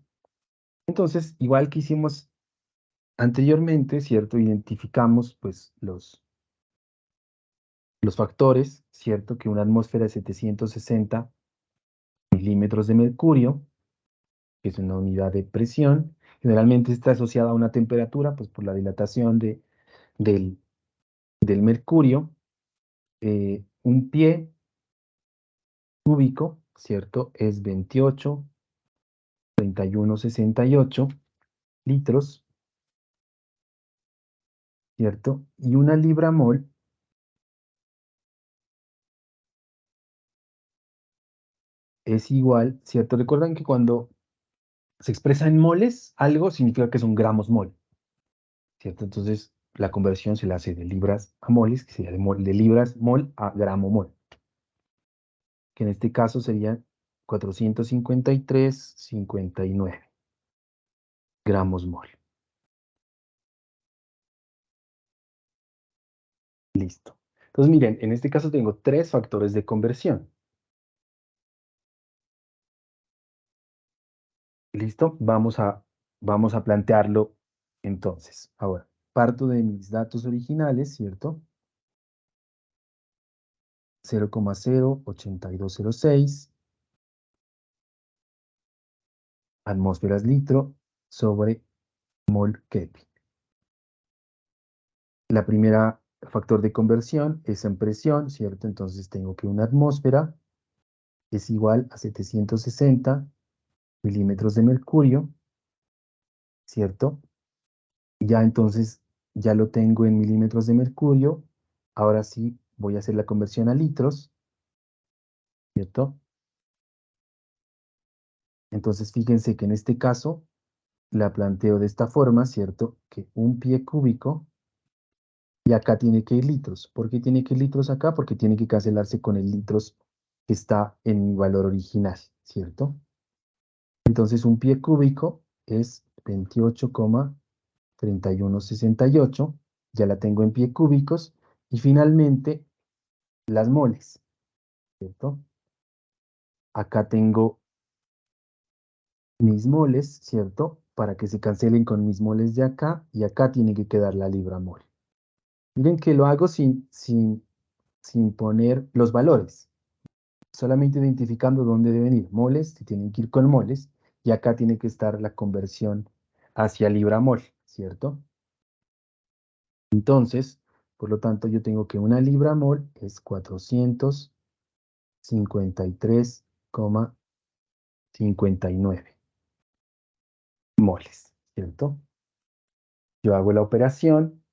Entonces, igual que hicimos anteriormente, ¿cierto? Identificamos, pues, los factores, ¿cierto? Que una atmósfera de 760 milímetros de mercurio, que es una unidad de presión, generalmente está asociada a una temperatura, pues por la dilatación del, del mercurio. Un pie cúbico, ¿cierto? Es 28,3168 litros, ¿cierto? Y una libra mol es igual, ¿cierto? Recuerdan que cuando se expresa en moles, algo significa que son gramos mol, ¿cierto? Entonces, la conversión se la hace de libras a moles, que sería de libras mol a gramo mol, que en este caso serían 453,59 gramos mol. Listo. Entonces, miren, en este caso tengo 3 factores de conversión. ¿Listo? Vamos a plantearlo entonces. Ahora, parto de mis datos originales, ¿cierto? 0,08206 atmósferas litro sobre mol Kelvin. La primera factor de conversión es en presión, ¿cierto? Entonces tengo que una atmósfera es igual a 760 milímetros de mercurio, ¿cierto? Ya entonces, ya lo tengo en milímetros de mercurio. Ahora sí voy a hacer la conversión a litros, ¿cierto? Entonces fíjense que en este caso la planteo de esta forma, ¿cierto? Que un pie cúbico, y acá tiene que ir litros. ¿Por qué tiene que ir litros acá? Porque tiene que cancelarse con el litros que está en mi valor original, ¿cierto? Entonces un pie cúbico es 28,3168, ya la tengo en pie cúbicos, y finalmente las moles, ¿cierto? Acá tengo mis moles, ¿cierto? Para que se cancelen con mis moles de acá, y acá tiene que quedar la libra mol. Miren que lo hago sin poner los valores, solamente identificando dónde deben ir. Moles, si tienen que ir con moles, y acá tiene que estar la conversión hacia libra mol, ¿cierto? Entonces, por lo tanto, yo tengo que una libra mol es 453,59 moles, ¿cierto? Yo hago la operación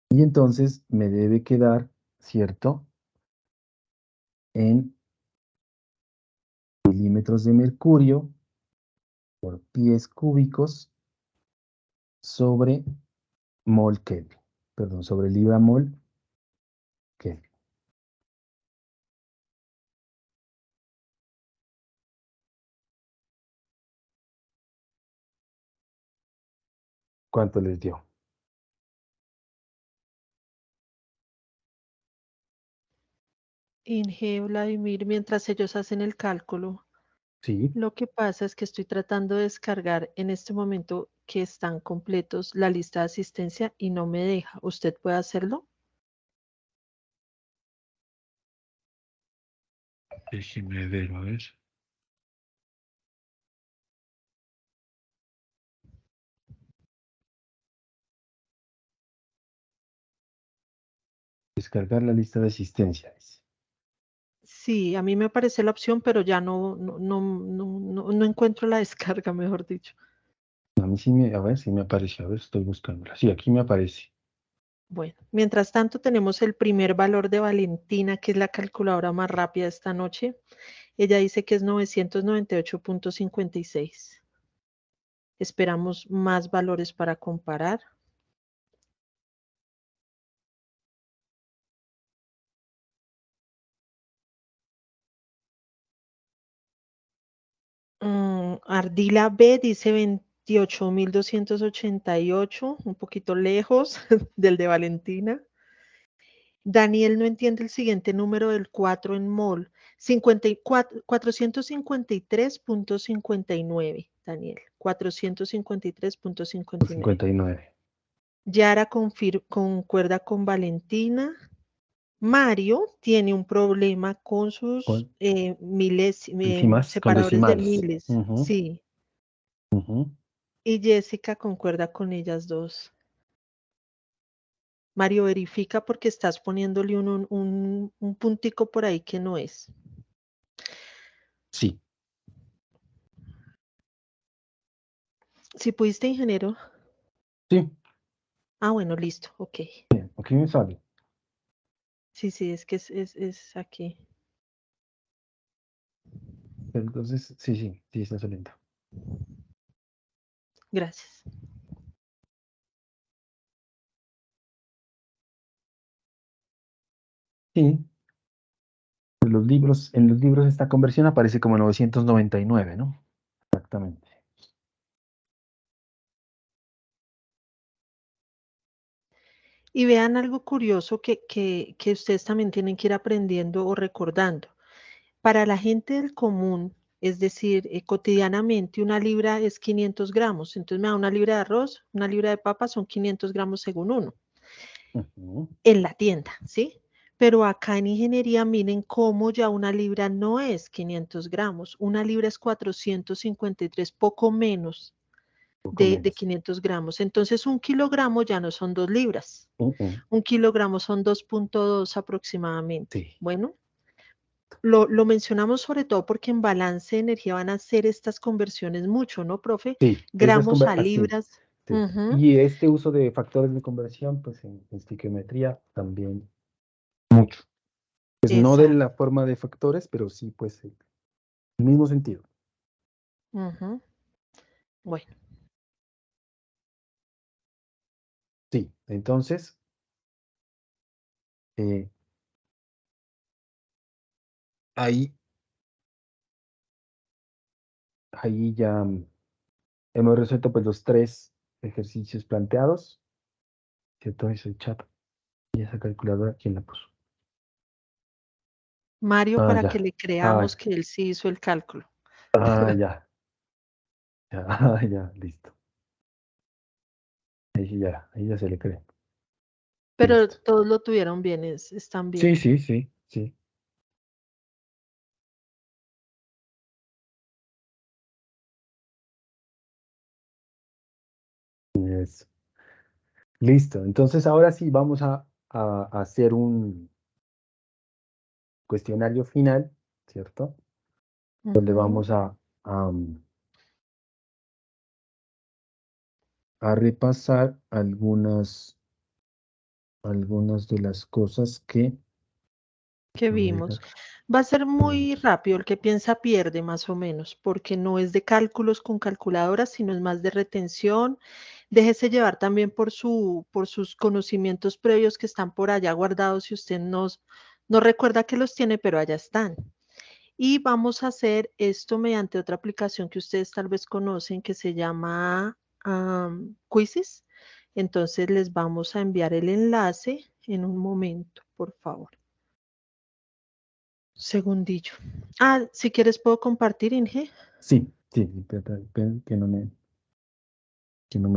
y entonces me debe quedar, ¿cierto? En milímetros de mercurio por pies cúbicos sobre mol Kelvin. Perdón, sobre libra mol Kelvin. ¿Cuánto les dio? Inge, Vladimir, mientras ellos hacen el cálculo, Sí, lo que pasa es que estoy tratando de descargar en este momento que están completos la lista de asistencia y no me deja. ¿Usted puede hacerlo? Déjeme ver, a ver. descargar la lista de asistencia. Sí, a mí me aparece la opción, pero ya no encuentro la descarga, mejor dicho. A mí sí a ver si me aparece, a ver, estoy buscándola. Sí, aquí me aparece. Bueno, mientras tanto tenemos el primer valor de Valentina, que es la calculadora más rápida esta noche. Ella dice que es 998,56. Esperamos más valores para comparar. Ardila B dice 28.288, un poquito lejos del de Valentina. Daniel no entiende el siguiente número del 4 en mol. 453.59, Daniel. 453.59. 59. Yara concuerda con Valentina. Mario tiene un problema con sus Con separadores con de decimales. miles. Ujú, Sí. ujú. Y Jessica concuerda con ellas dos. Mario, verifica porque estás poniéndole un puntico por ahí que no es. Sí. ¿Sí pudiste, ingeniero? Sí. Ah, bueno, listo, ok. Aquí me sale. Sí, es que es aquí. Entonces, sí, está saliendo. Gracias. Sí. En los libros esta conversión aparece como 999, ¿no? Exactamente. Y vean algo curioso que ustedes también tienen que ir aprendiendo o recordando. Para la gente del común, es decir, cotidianamente una libra es 500 gramos. Entonces me da una libra de arroz, una libra de papa son 500 gramos según uno. Ujú. En la tienda, ¿sí? Pero acá en ingeniería miren cómo ya una libra no es 500 gramos. Una libra es 453, poco menos Poco de menos. 500 gramos. Entonces un kilogramo ya no son 2 libras. Ujú. Un kilogramo son 2.2 aproximadamente. Sí. Bueno, lo mencionamos sobre todo porque en balance de energía van a hacer estas conversiones mucho, ¿no, profe? Sí. Gramos a Sí. libras. Sí. Ujú, Y este uso de factores de conversión, pues en estiquiometría también mucho. Pues no de exacto. la forma de factores, pero sí, pues el mismo sentido. Ujú. Bueno, Sí. Entonces, eh, ahí ya hemos resuelto pues los 3 ejercicios planteados. ¿Cierto? Ese chat y esa calculadora, ¿quién la puso? Mario, Ah, para que ya. le Ah, creamos que él sí hizo el cálculo. ya. Ya, ya, listo. Ahí ya se le cree. Pero Listo. todos lo tuvieron bien, están bien. Sí. Eso. Listo. Entonces ahora sí vamos a hacer un cuestionario final, ¿cierto? Donde Ujú. vamos a repasar algunas de las cosas que Que voy a vimos. dejar. Va a ser muy rápido, el que piensa pierde más o menos, porque no es de cálculos con calculadoras, sino es más de retención. Déjese llevar también por sus conocimientos previos que están por allá guardados si usted no recuerda que los tiene, pero allá están. Y vamos a hacer esto mediante otra aplicación que ustedes tal vez conocen que se llama Quizzes. Entonces les vamos a enviar el enlace en un momento, por favor. Segundillo. Ah, si quieres puedo compartir, Inge. Sí, espera, que no me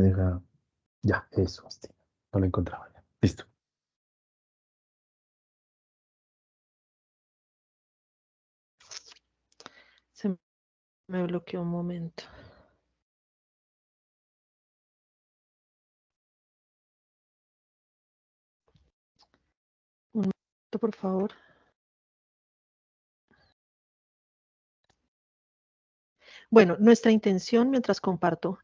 deja. Ya, eso, sí. No lo encontraba ya. Listo. Se me bloqueó un momento. Un momento, por favor. Bueno, nuestra intención mientras comparto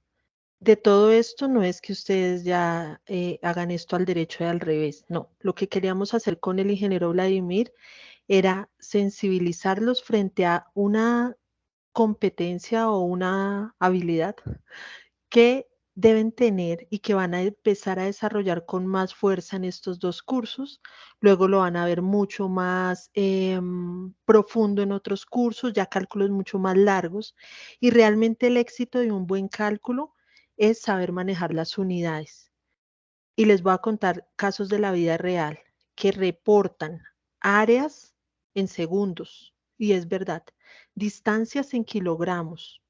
de todo esto no es que ustedes ya hagan esto al derecho y al revés. No, lo que queríamos hacer con el ingeniero Vladimir era sensibilizarlos frente a una competencia o una habilidad que deben tener y que van a empezar a desarrollar con más fuerza en estos dos cursos. Luego lo van a ver mucho más profundo en otros cursos, ya cálculos mucho más largos. Y realmente el éxito de un buen cálculo es saber manejar las unidades. Y les voy a contar casos de la vida real que reportan áreas en segundos. Y es verdad, distancias en kilogramos.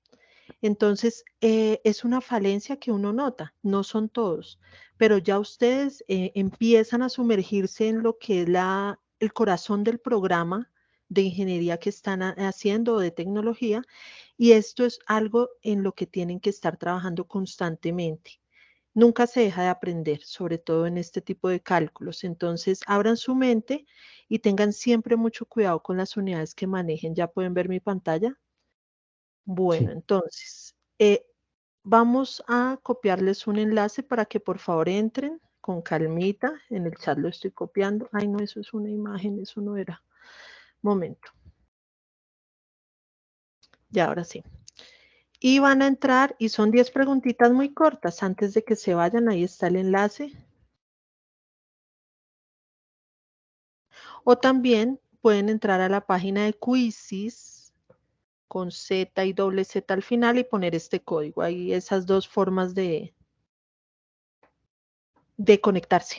Entonces, es una falencia que uno nota, no son todos, pero ya ustedes empiezan a sumergirse en lo que es el corazón del programa de ingeniería que están haciendo o de tecnología, y esto es algo en lo que tienen que estar trabajando constantemente. Nunca se deja de aprender, sobre todo en este tipo de cálculos. Entonces, abran su mente y tengan siempre mucho cuidado con las unidades que manejen. ¿Ya pueden ver mi pantalla? Bueno, Sí. entonces, vamos a copiarles un enlace para que por favor entren con calmita. En el chat lo estoy copiando. Ay, no, eso es una imagen, eso no era. Momento. Ya, ahora sí. Y van a entrar y son 10 preguntitas muy cortas. Antes de que se vayan, ahí está el enlace. O también pueden entrar a la página de Quizzes con Z y doble Z al final y poner este código. Hay esas dos formas de conectarse.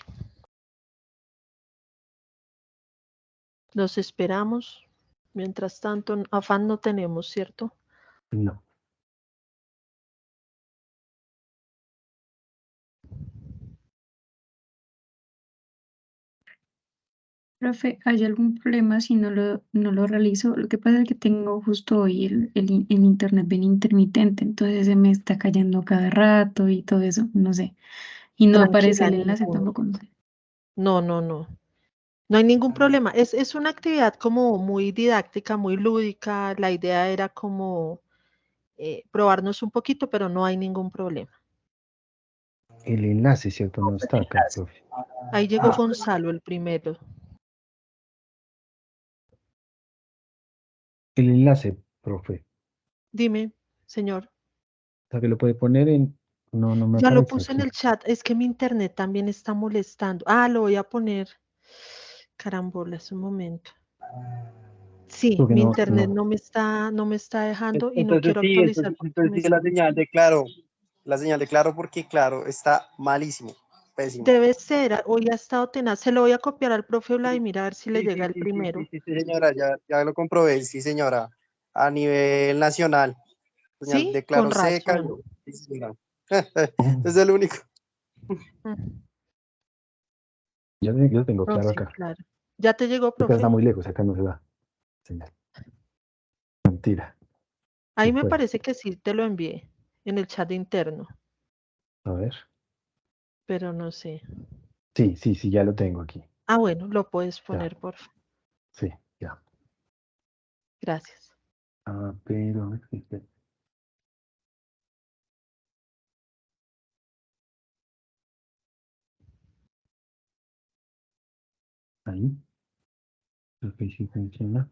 Los esperamos. Mientras tanto, afán no tenemos, ¿cierto? No. Profe, ¿hay algún problema si no lo realizo? Lo que pasa es que tengo justo hoy el internet bien intermitente, entonces se me está cayendo cada rato y todo eso, no sé. Y no aparece Tranquila, el enlace ninguno. tampoco, no sé. No, no, no. No hay ningún problema. Es una actividad como muy didáctica, muy lúdica. La idea era como probarnos un poquito, pero no hay ningún problema. El enlace, ¿cierto? No está acá, profe. Ahí llegó Gonzalo, el primero. El enlace, profe. Dime, señor. O sea, que lo puede poner en... No, no me Ya lo aparece puse en aquí. el chat. Es que mi internet también está molestando. Ah, lo voy a poner. Carambolas, un momento. Sí, Porque mi no, internet no. no me está dejando y no Entonces quiero sí, actualizar entonces, porque entonces me sigue está... la señal de claro porque claro, está malísimo, pésimo. Debe ser, hoy ha estado tenaz. Se lo voy a copiar al profe Sí, Vladimir a ver si le llega el primero. sí, señora, ya lo comprobé, sí, señora, a nivel nacional, señal Sí, de con claro se razón. cayó, sí, señora. Es el único. Mm, Yo tengo No, claro sí, acá. claro. ¿Ya te llegó, Pero está profe? muy lejos, acá no se va. Señal. Mentira. Ahí No me puede. parece que sí te lo envié en el chat interno, A ver. pero no sé. Sí, sí, sí, ya lo tengo aquí. Ah, bueno, lo puedes Ya, poner, por favor. sí, ya. Gracias. Ah, pero... Ahí. Creo que sí funciona.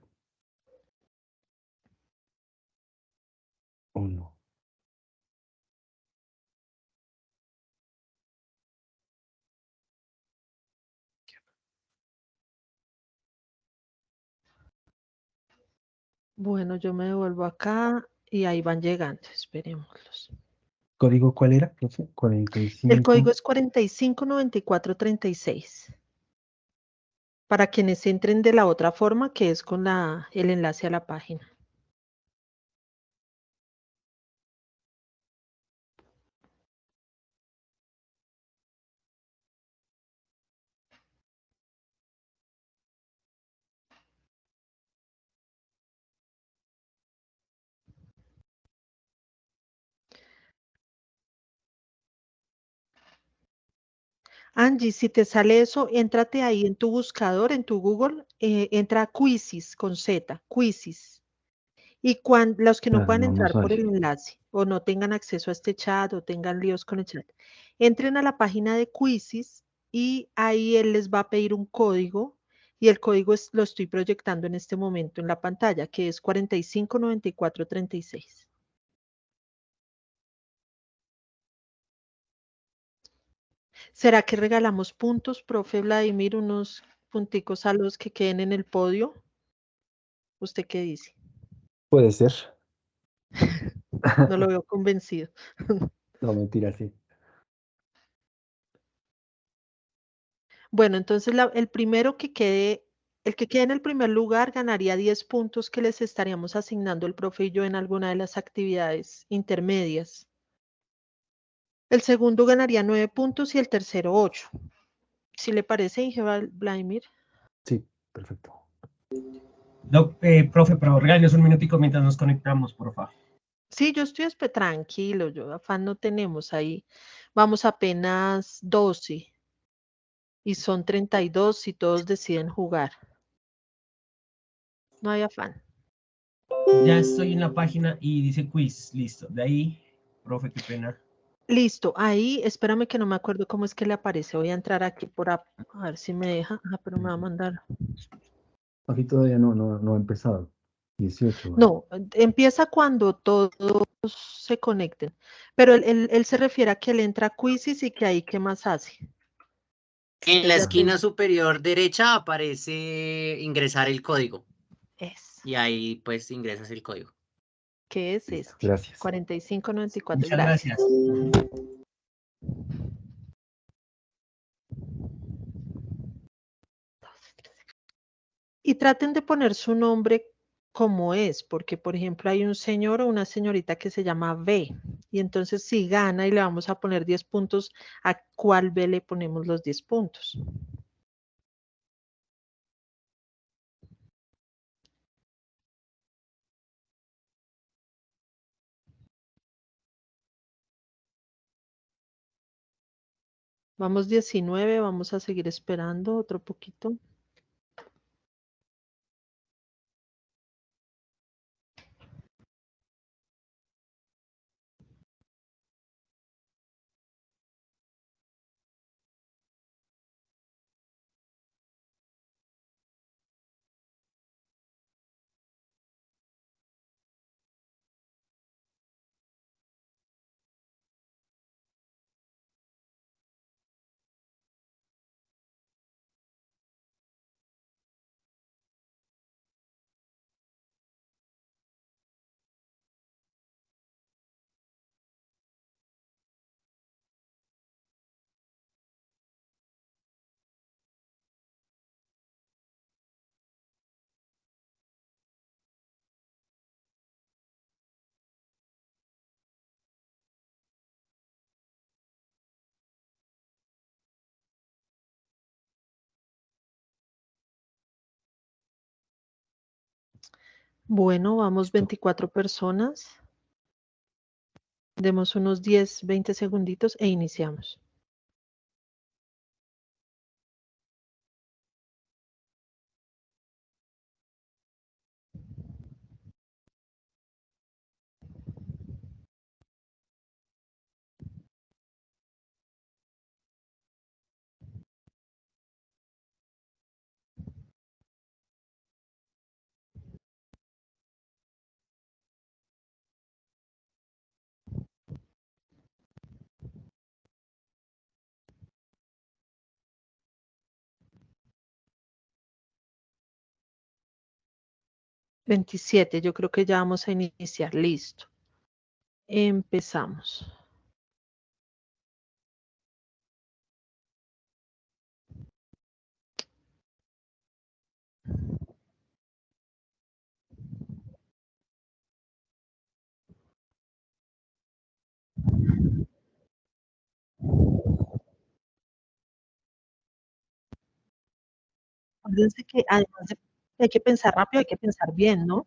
¿O no? Bueno, yo me devuelvo acá y ahí van llegando. Esperémoslos. ¿Código cuál era, profe? El 45. código es 459436. Para quienes entren de la otra forma, que es con el enlace a la página. Angie, si te sale eso, éntrate ahí en tu buscador, en tu Google, entra a Quizzes con Z, Quizzes. Y los que no Claro, puedan no, no entrar por el sale. enlace o no tengan acceso a este chat o tengan líos con el chat, entren a la página de Quizzes y ahí él les va a pedir un código y el código lo estoy proyectando en este momento en la pantalla, que es 459436. ¿Será que regalamos puntos, profe Vladimir, unos punticos a los que queden en el podio? ¿Usted qué dice? Puede ser. No lo veo convencido. No, mentira, sí. Bueno, entonces el primero que quede, el que quede en el primer lugar ganaría 10 puntos que les estaríamos asignando el profe y yo en alguna de las actividades intermedias. El segundo ganaría 9 puntos y el tercero 8. ¿Si le parece, Inge Vladimir? Sí, perfecto. Profe, pero regálenos un minutico mientras nos conectamos, por favor. Sí, yo estoy tranquilo, yo afán no tenemos ahí. Vamos apenas 12 y son 32 si todos deciden jugar. No hay afán. Ya estoy en la página y dice quiz, listo. De ahí, profe, qué pena. Listo, ahí, espérame que no me acuerdo cómo es que le aparece. Voy a entrar aquí a ver si me deja. Ah, pero me va a mandar. Aquí todavía no ha empezado. 18. No, empieza cuando todos se conecten. Pero él se refiere a que él entra a Quizzes y que ahí, ¿qué más hace? En la Ya te- esquina superior derecha aparece ingresar el código Es. y ahí pues ingresas el código. ¿Qué es Listo, este? gracias. 4594, Muchas gracias. gracias. Y traten de poner su nombre como es, porque por ejemplo hay un señor o una señorita que se llama B, y entonces si gana y le vamos a poner 10 puntos, ¿a cuál B le ponemos los 10 puntos? Vamos 19, vamos a seguir esperando otro poquito. Bueno, vamos 24 personas. Demos unos 10, 20 segunditos e iniciamos. $27, yo creo que ya vamos a iniciar. Listo. Empezamos. Acuérdense que además de hay que pensar rápido, hay que pensar bien, ¿no?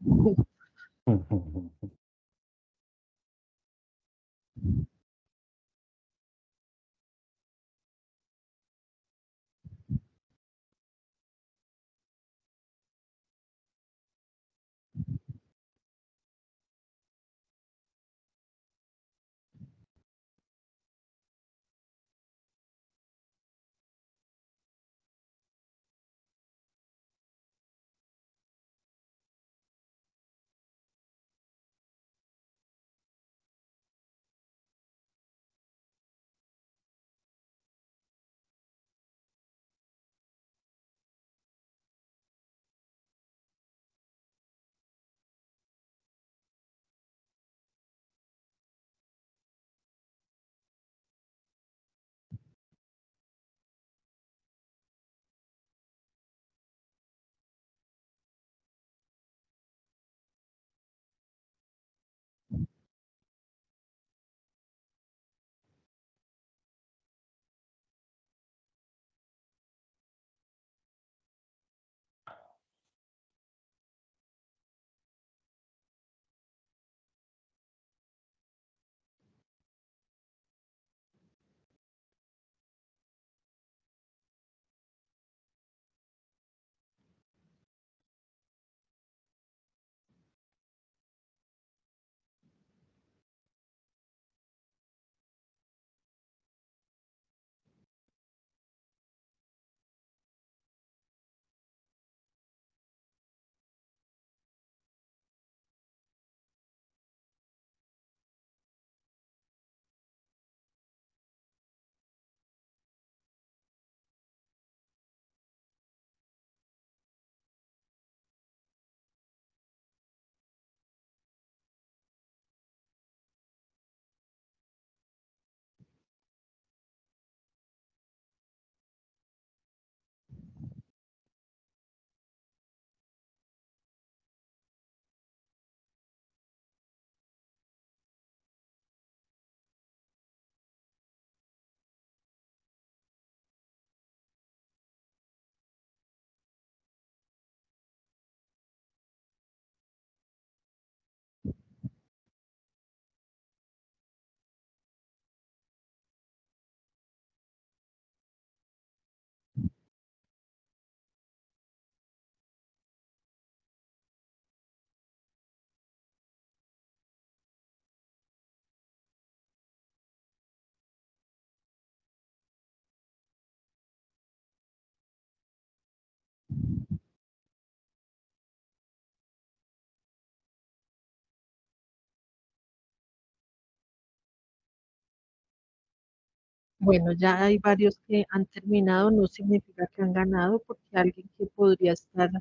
Bueno, ya hay varios que han terminado, no significa que han ganado, porque alguien que podría estar en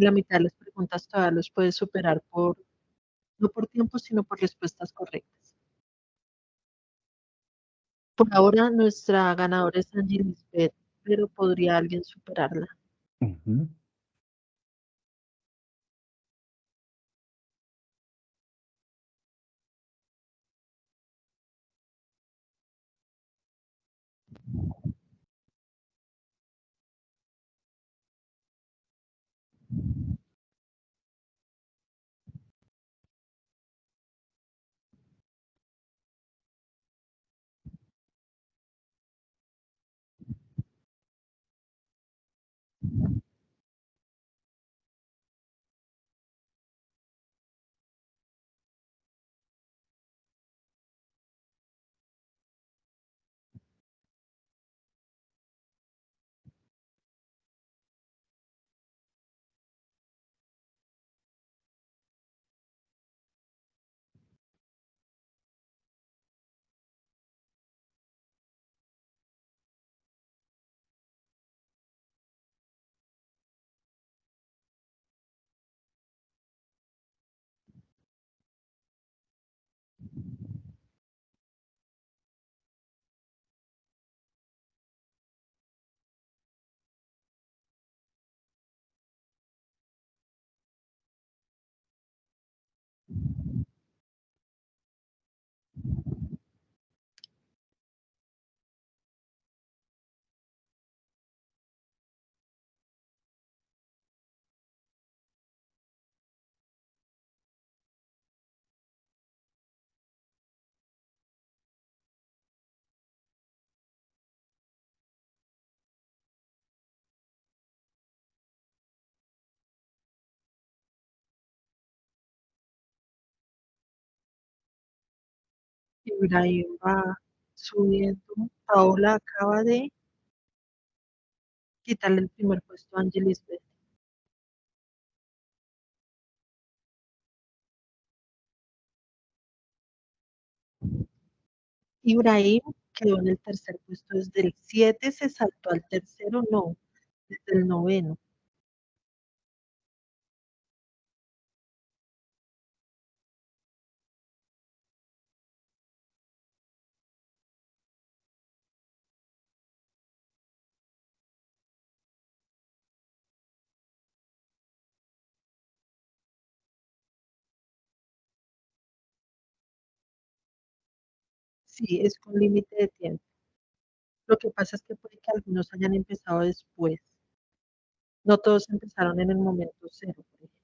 la mitad de las preguntas todavía los puede superar por, no por tiempo, sino por respuestas correctas. Por ahora nuestra ganadora es Angie Lisbeth, pero podría alguien superarla. Ujú. Ibrahim va subiendo. Paola acaba de quitarle el primer puesto a Angie Lisbeth. Ibrahim quedó en el tercer puesto. Desde el 7 se saltó al tercero, no, desde el noveno. Sí, es con límite de tiempo. Lo que pasa es que puede que algunos hayan empezado después. No todos empezaron en el momento cero, por ejemplo.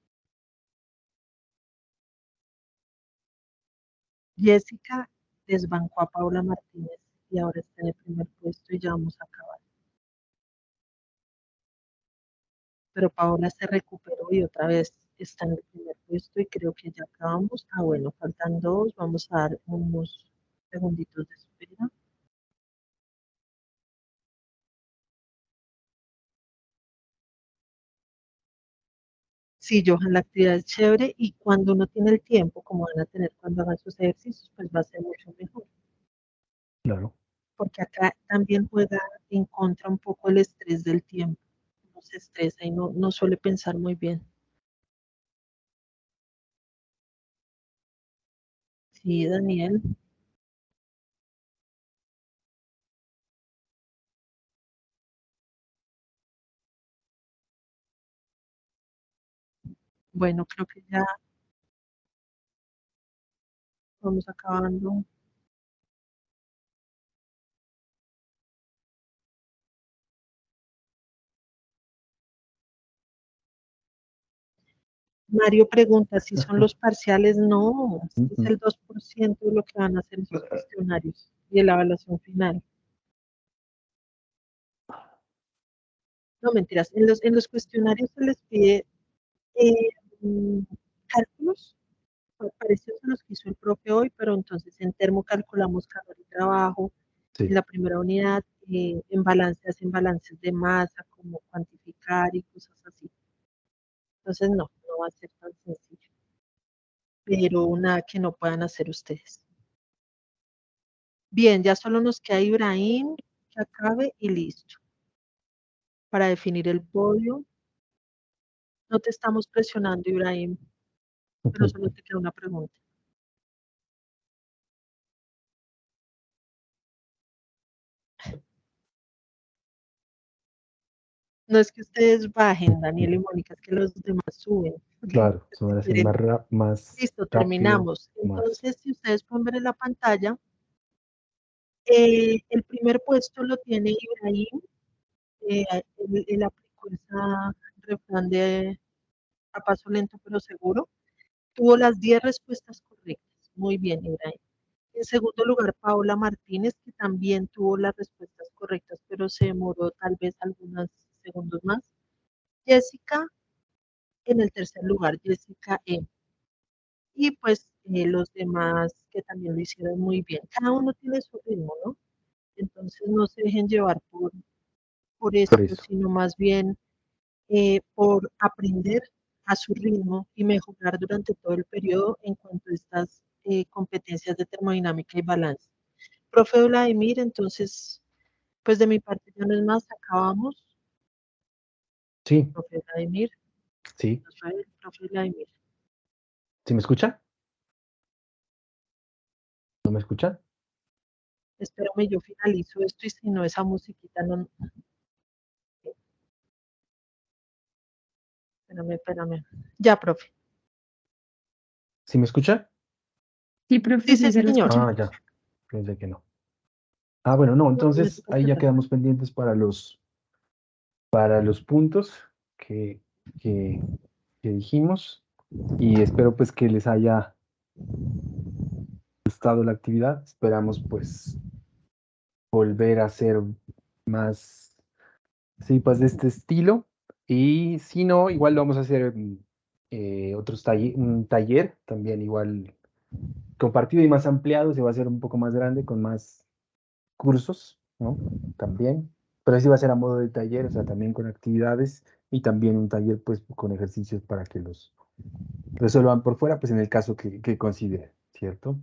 Jessica desbancó a Paula Martínez y ahora está en el primer puesto y ya vamos a acabar. Pero Paola se recuperó y otra vez está en el primer puesto y creo que ya acabamos. Ah, bueno, faltan dos, vamos a dar unos segunditos de espera. Sí, Johan, la actividad es chévere y cuando uno tiene el tiempo, como van a tener cuando hagan sus ejercicios, pues va a ser mucho mejor. Claro. Porque acá también juega en contra un poco el estrés del tiempo. Uno se estresa y no suele pensar muy bien. Sí, Daniel. Bueno, creo que ya vamos acabando. Mario pregunta si son los parciales. No, este es el 2% de lo que van a hacer esos cuestionarios y de la evaluación final. No, mentiras. En los cuestionarios se les pide eh, mm, cálculos parecidos a los que hizo el profe hoy, pero entonces en termo calculamos calor y trabajo, Sí. en la primera unidad, en balance hacen balances de masa, como cuantificar y cosas así. Entonces no va a ser tan sencillo, pero nada que no puedan hacer ustedes. Bien, ya solo nos queda Ibrahim, que acabe y listo. Para definir el podio. No te estamos presionando, Ibrahim, pero solo te queda una pregunta. No es que ustedes bajen, Daniel y Mónica, es que los demás suben. Claro, eso va a ser más Listo, rápido, terminamos. más. Entonces, si ustedes pueden ver en la pantalla, el primer puesto lo tiene Ibrahim. Él aplicó esa refrán de a paso lento pero seguro. Tuvo las 10 respuestas correctas. Muy bien, Ibrahim. En segundo lugar, Paola Martínez, que también tuvo las respuestas correctas, pero se demoró tal vez algunos segundos más. Jessica, en el tercer lugar, Jessica E. Y pues los demás que también lo hicieron muy bien. Cada uno tiene su ritmo, ¿no? Entonces no se dejen llevar por esto, sino más bien por aprender a su ritmo y mejorar durante todo el periodo en cuanto a estas competencias de termodinámica y balance. Profe Vladimir, entonces, pues de mi parte ya no es más, acabamos. Sí. Profe Vladimir. Sí. Profe Vladimir. ¿Sí me escucha? ¿No me escucha? Espérame, yo finalizo esto y si no, esa musiquita no... Espérame. Ya, profe. ¿Sí me escucha? Sí, profe, sí, señor. Ah, ya. Pensé que no. Ah, bueno, no, entonces ahí ya quedamos pendientes para los puntos que dijimos y espero pues que les haya gustado la actividad. Esperamos pues volver a hacer más cipas de este estilo y si no, igual vamos a hacer un taller también igual compartido y más ampliado, se va a hacer un poco más grande con más cursos, ¿no? También, pero sí va a ser a modo de taller, o sea, también con actividades y también un taller pues con ejercicios para que los resuelvan por fuera, pues en el caso que consideren, ¿cierto?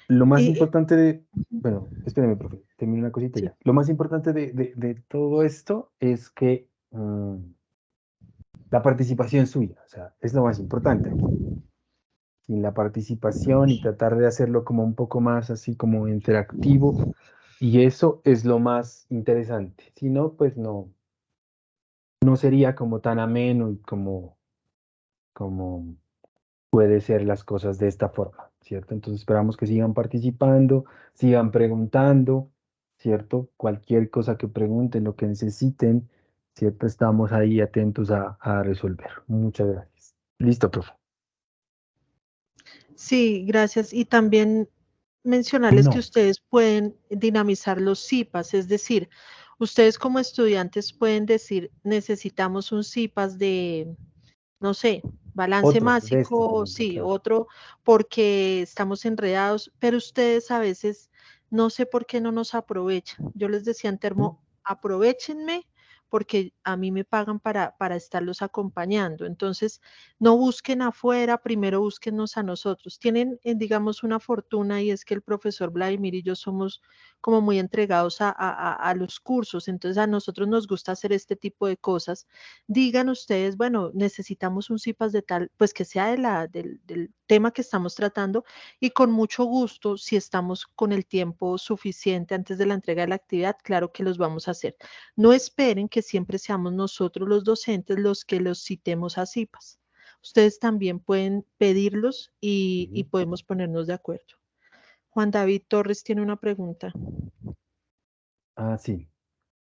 Lo más importante de, bueno, espérame, profe, termino una cosita ya. Lo más importante de todo esto es que la participación suya, o sea, es lo más importante aquí. Sin la participación y tratar de hacerlo como un poco más así como interactivo, y eso es lo más interesante. Si no, pues no sería como tan ameno y como puede ser las cosas de esta forma, ¿cierto? Entonces esperamos que sigan participando, sigan preguntando, ¿cierto? Cualquier cosa que pregunten, lo que necesiten, ¿cierto? Estamos ahí atentos a resolver. Muchas gracias. Listo, profe. Sí, gracias. Y también mencionarles que ustedes pueden dinamizar los CIPAS, es decir, ustedes como estudiantes pueden decir, necesitamos un CIPAS de, no sé, balance másico, sí, claro. Otro, porque estamos enredados, pero ustedes a veces no sé por qué no nos aprovechan. Yo les decía en termo, aprovéchenme porque a mí me pagan para estarlos acompañando. Entonces, no busquen afuera, primero búsquennos a nosotros. Tienen, digamos, una fortuna y es que el profesor Vladimir y yo somos como muy entregados a los cursos, entonces a nosotros nos gusta hacer este tipo de cosas. Digan ustedes, bueno, necesitamos un CIPAS de tal, pues que sea del tema que estamos tratando y con mucho gusto, si estamos con el tiempo suficiente antes de la entrega de la actividad, claro que los vamos a hacer. No esperen que siempre seamos nosotros los docentes los que los citemos a CIPAS. Ustedes también pueden pedirlos y podemos ponernos de acuerdo. Juan David Torres tiene una pregunta. Ah, sí.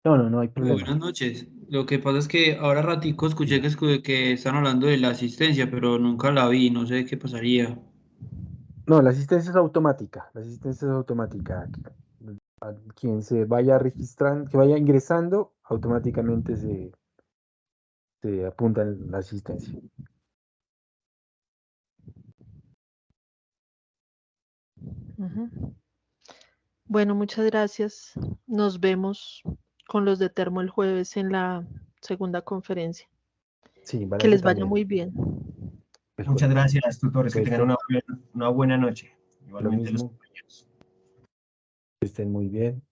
No hay problema. Buenas noches. Lo que pasa es que ahora ratico escuché que están hablando de la asistencia, pero nunca la vi, no sé qué pasaría. No, la asistencia es automática. La asistencia es automática. A quien se vaya registrando, que vaya ingresando, automáticamente se apunta en la asistencia. Bueno, muchas gracias. Nos vemos con los de Termo el jueves en la segunda conferencia. Sí, que balance les vaya también. muy bien. Muchas gracias, tutores. Que tengan una buena noche. Igualmente los mismo. compañeros. Que estén muy bien.